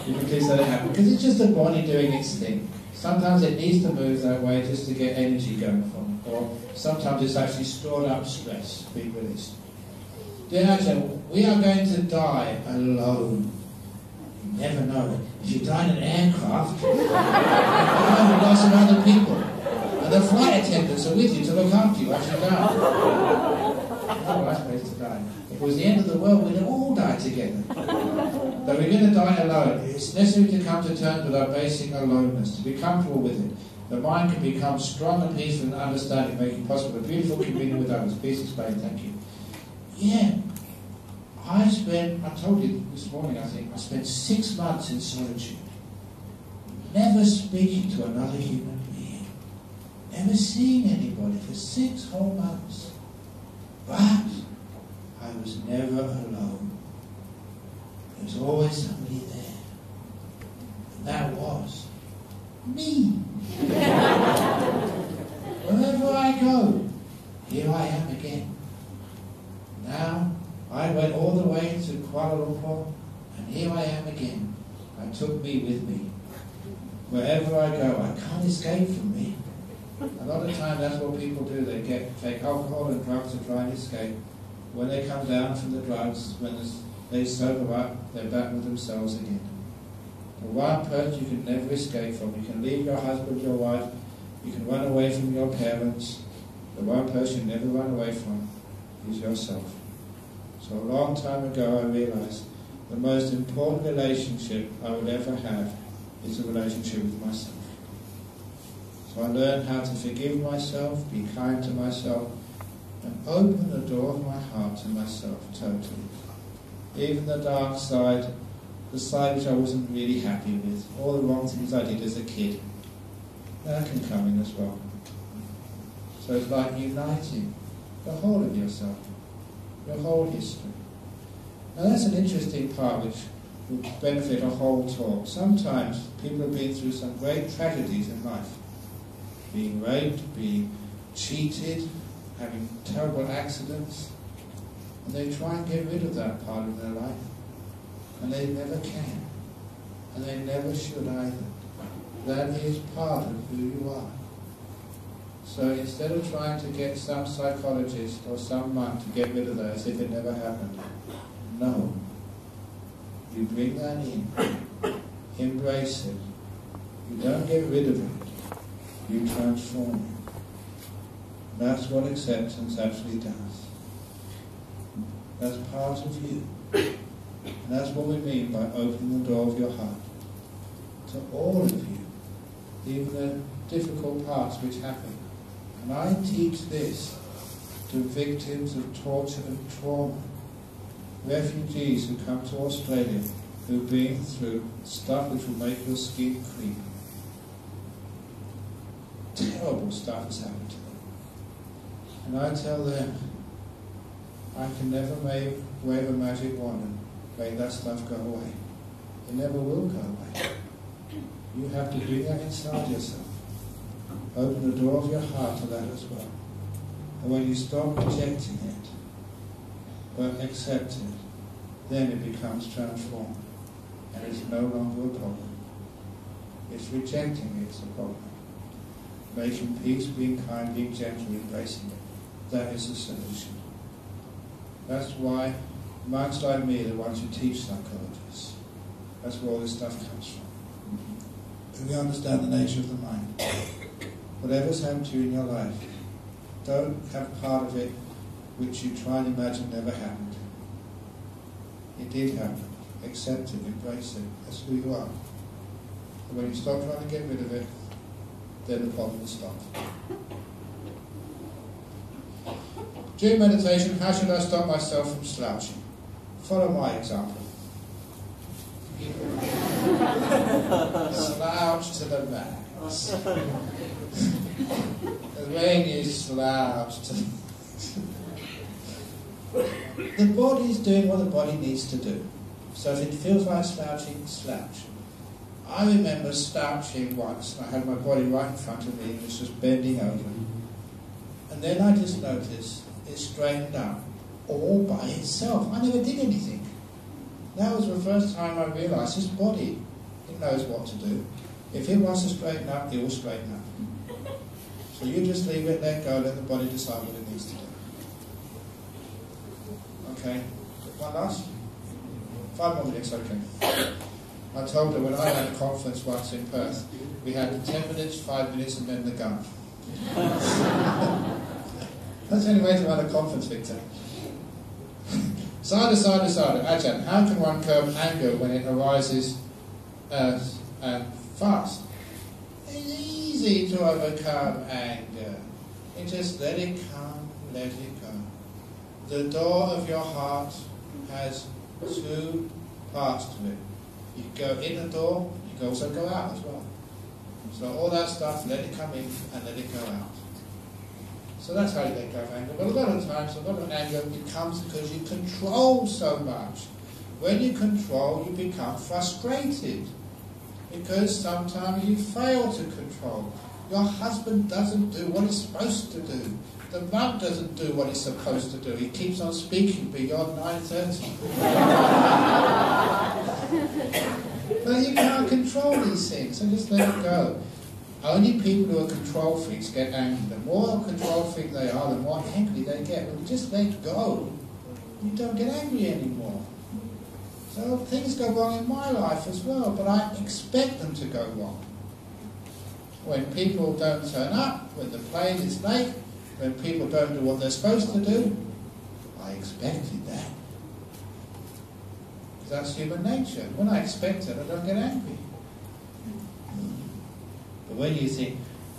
You can please let it happen, because it's just the body doing its thing. Sometimes it needs to move that way just to get energy going from it, or sometimes it's actually stored up stress being released. Dear Ajahn, we are going to die alone. You never know. If you die in an aircraft, you have lots of other people. And the flight attendants are with you to look after you as you die. Oh, that's place to die. If it was the end of the world, we'd all die together. But we're going to die alone. It's necessary to come to terms with our basic aloneness, to be comfortable with it. The mind can become strong and peaceful and understanding, making possible a beautiful communion with others. Please explain, thank you. Yeah. I told you this morning, I think, I spent 6 months in solitude. Never speaking to another human being. Never seeing anybody for 6 whole months. But I was never alone. There was always somebody there. And that was me. Wherever I go, here I am again. Now, I went all the way to Kuala Lumpur, and here I am again. I took me with me. Wherever I go, I can't escape from me. A lot of time that's what people do. They take alcohol and drugs to try and escape. When they come down from the drugs, when they sober up, they're back with themselves again. The one person you can never escape from. You can leave your husband, your wife, you can run away from your parents. The one person you never run away from is yourself. So a long time ago I realized the most important relationship I will ever have is a relationship with myself. So I learned how to forgive myself, be kind to myself, and open the door of my heart to myself totally. Even the dark side, the side which I wasn't really happy with, all the wrong things I did as a kid, that can come in as well. So it's like uniting the whole of yourself, your whole history. Now that's an interesting part which would benefit a whole talk. Sometimes people have been through some great tragedies in life. Being raped, being cheated, having terrible accidents, and they try and get rid of that part of their life. And they never can. And they never should either. That is part of who you are. So instead of trying to get some psychologist or some monk to get rid of that as if it never happened, no. You bring that in. Embrace it. You don't get rid of it. You transform it. That's what acceptance actually does. That's part of you. And that's what we mean by opening the door of your heart to all of you, even the difficult parts which happen. And I teach this to victims of torture and trauma, refugees who come to Australia who've been through stuff which will make your skin creep. Terrible stuff has happened to them. And I tell them, I can never wave a magic wand and make that stuff go away. It never will go away. You have to bring that inside yourself. Open the door of your heart to that as well. And when you stop rejecting it, but accept it, then it becomes transformed. And it's no longer a problem. It's rejecting it's a problem. Making peace, being kind, being gentle, embracing it. That is the solution. That's why monks like me are the ones who teach psychologists. That's where all this stuff comes from. And we understand the nature of the mind. Whatever's happened to you in your life, don't have part of it which you try and imagine never happened. It did happen. Accept it, embrace it. That's who you are. And when you stop trying to get rid of it, then the problem will stop. During meditation, how should I stop myself from slouching? Follow my example. Slouch to the max. And when you slouch to The body's doing what the body needs to do. So if it feels like slouching, slouch. I remember slouching once, and I had my body right in front of me, and it was just bending over. And then I just noticed it straightened up, all by itself. I never did anything. That was the first time I realised this body, it knows what to do. If it wants to straighten up, it will straighten up. So you just leave it, let go, let the body decide what it needs to do. Okay, one last? 5 more minutes, okay. I told her when I had a conference once in Perth, we had 10 minutes, 5 minutes, and then the gun. That's the only way to run a conference, Victor. Sadhu, sadhu, sadhu. Ajahn, how can one curb anger when it arises fast? It's easy to overcome anger. You just let it come, let it go. The door of your heart has 2 parts to it. You go in the door, you can also go out as well. So all that stuff, let it come in and let it go out. So that's how you let go of anger. But a lot of times, a lot of anger, it comes because you control so much. When you control, you become frustrated. Because sometimes you fail to control. Your husband doesn't do what he's supposed to do. The mum doesn't do what he's supposed to do. He keeps on speaking beyond 9:30. But you can't control these things, so just let it go. Only people who are control freaks get angry. The more control freak they are, the more angry they get. When you just let go, you don't get angry anymore. So things go wrong in my life as well, but I expect them to go wrong. When people don't turn up, when the plane is late, when people don't do what they're supposed to do, I expected that. Because that's human nature. When I expect it, I don't get angry. But when you think,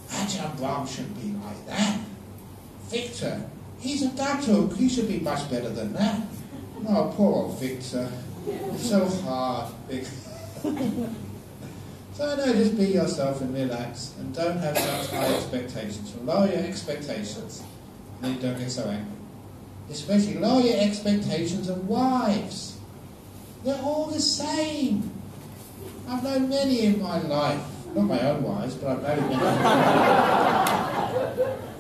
Ajahn Brahm shouldn't be like that. Victor, he's a datuk, he should be much better than that. No, poor old Victor. It's so hard, Victor. So no, just be yourself and relax, and don't have such high expectations. So lower your expectations, and then you don't get so angry. Especially lower your expectations of wives. They're all the same. I've known many in my life. Not my own wives, but I've known many.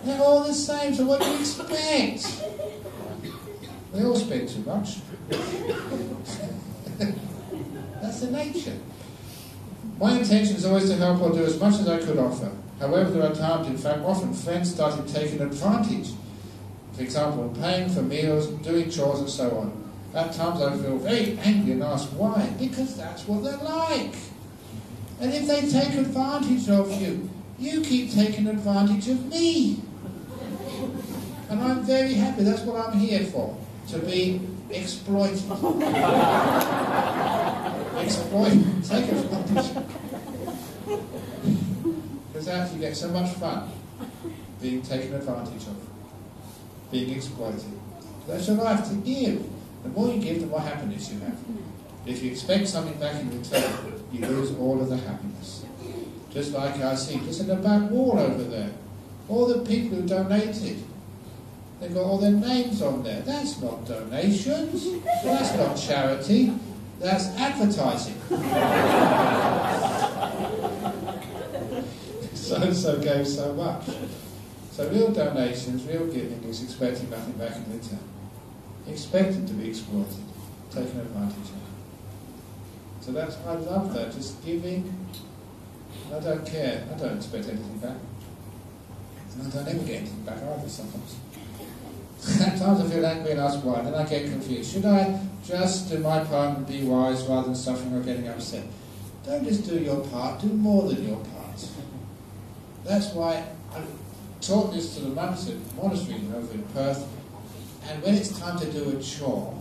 They're all the same, so what do you expect? They all speak too much. That's the nature. My intention is always to help or do as much as I could offer. However, there are times, in fact, often friends started taking advantage. For example, paying for meals, doing chores and so on. At times I feel very angry and ask why. Because that's what they're like. And if they take advantage of you, you keep taking advantage of me. And I'm very happy. That's what I'm here for. To be exploited. Exploit. Take advantage. Because that you get so much fun being taken advantage of. Being exploited. That's your life to give. The more you give, the more happiness you have. If you expect something back in return, you lose all of the happiness. Just like I see, just in the back wall over there, all the people who donated, they've got all their names on there. That's not donations. That's not charity. That's advertising. So-and-so gave so much. So real donations, real giving is expecting nothing back in return. Expecting to be exploited, taken advantage of. So that's, I love that, just giving. I don't care, I don't expect anything back. And I don't ever get anything back either sometimes. At times I feel angry and ask why, then I get confused. Should I just do my part and be wise rather than suffering or getting upset? Don't just do your part, do more than your part. That's why I've taught this to the monks at monasteries over in Perth, and when it's time to do a chore,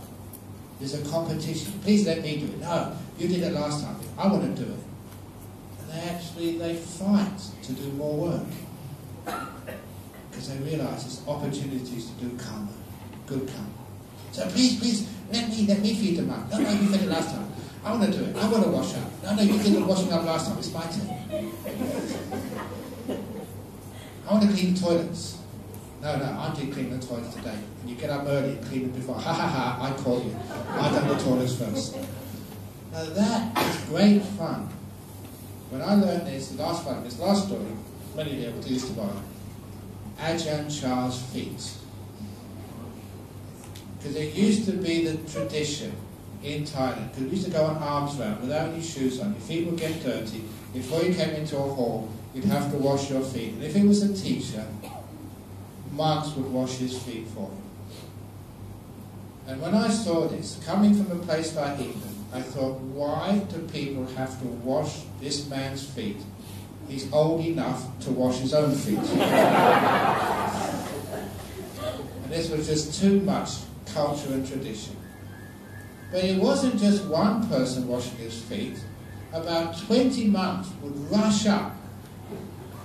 there's a competition. Please let me do it. No, you did it last time. I want to do it. And they fight to do more work. Because they realise there's opportunities to do karma, good karma. So please, let me feed them up. No, you did it last time. I want to do it. I want to wash up. No, you did the washing up last time. It's my turn. I want to clean the toilets. No, I did clean the toilets today. And you get up early and clean it before. Ha ha ha, I call you. I done the toilets first. Now that is great fun. When I learned this last story, many people used to borrow, Ajahn Chah's feet. Because it used to be the tradition in Thailand, because we used to go on arms round without any shoes on. Your feet would get dirty. Before you came into a hall, you'd have to wash your feet. And if it was a teacher, monks would wash his feet for him. And when I saw this, coming from a place like England, I thought, why do people have to wash this man's feet? He's old enough to wash his own feet. And this was just too much culture and tradition. But it wasn't just one person washing his feet. About 20 monks would rush up,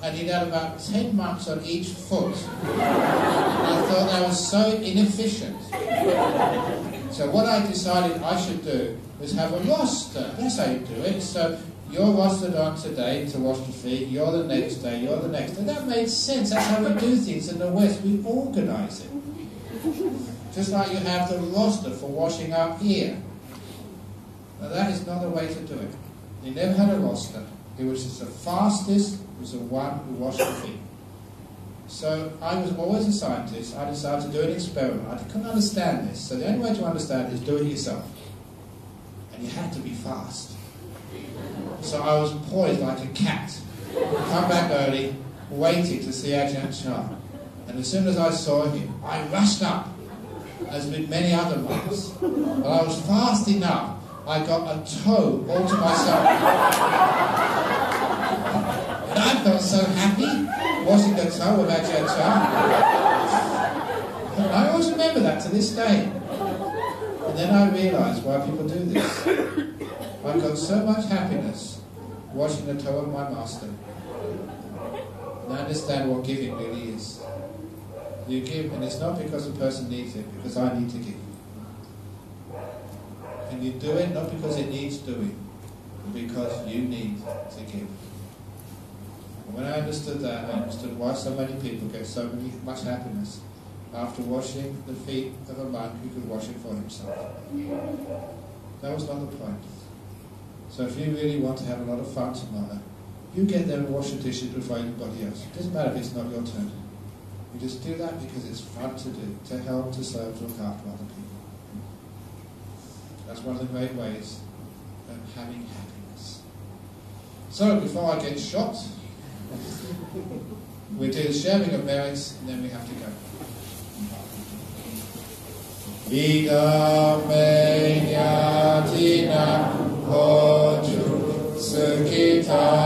and he'd have about 10 monks on each foot. And I thought that was so inefficient. So what I decided I should do was have a roster. That's how you do it. So you're rostered on today to wash the feet, you're the next day, you're the next day. That made sense. That's how we do things in the West. We organise it. Just like you have the roster for washing up here. Now that is not the way to do it. He never had a roster. It was just the fastest, was the one who washed the feet. So I was always a scientist. I decided to do an experiment. I couldn't understand this. So the only way to understand it is do it yourself. And you had to be fast. So I was poised like a cat. Come back early, waiting to see Ajahn Chah. And as soon as I saw him, I rushed up, as with many other monks. But I was fast enough. I got a toe all to myself. And I felt so happy washing the toe of Ajahn Chah. And I always remember that to this day. And then I realised why people do this. I got so much happiness washing the toe of my master. And I understand what giving really is. You give, and it's not because the person needs it, because I need to give. And you do it not because it needs doing, but because you need to give. And when I understood that, I understood why so many people get so much happiness after washing the feet of a monk who could wash it for himself. That was not the point. So if you really want to have a lot of fun tomorrow, you get there and wash the dishes before anybody else. It doesn't matter if it's not your turn. You just do that because it's fun to do, to help, to serve, to look after other people. That's one of the great ways of having happiness. So before I get shot, we do the sharing of merits, and then we have to go. Ida me yatina hoju sukita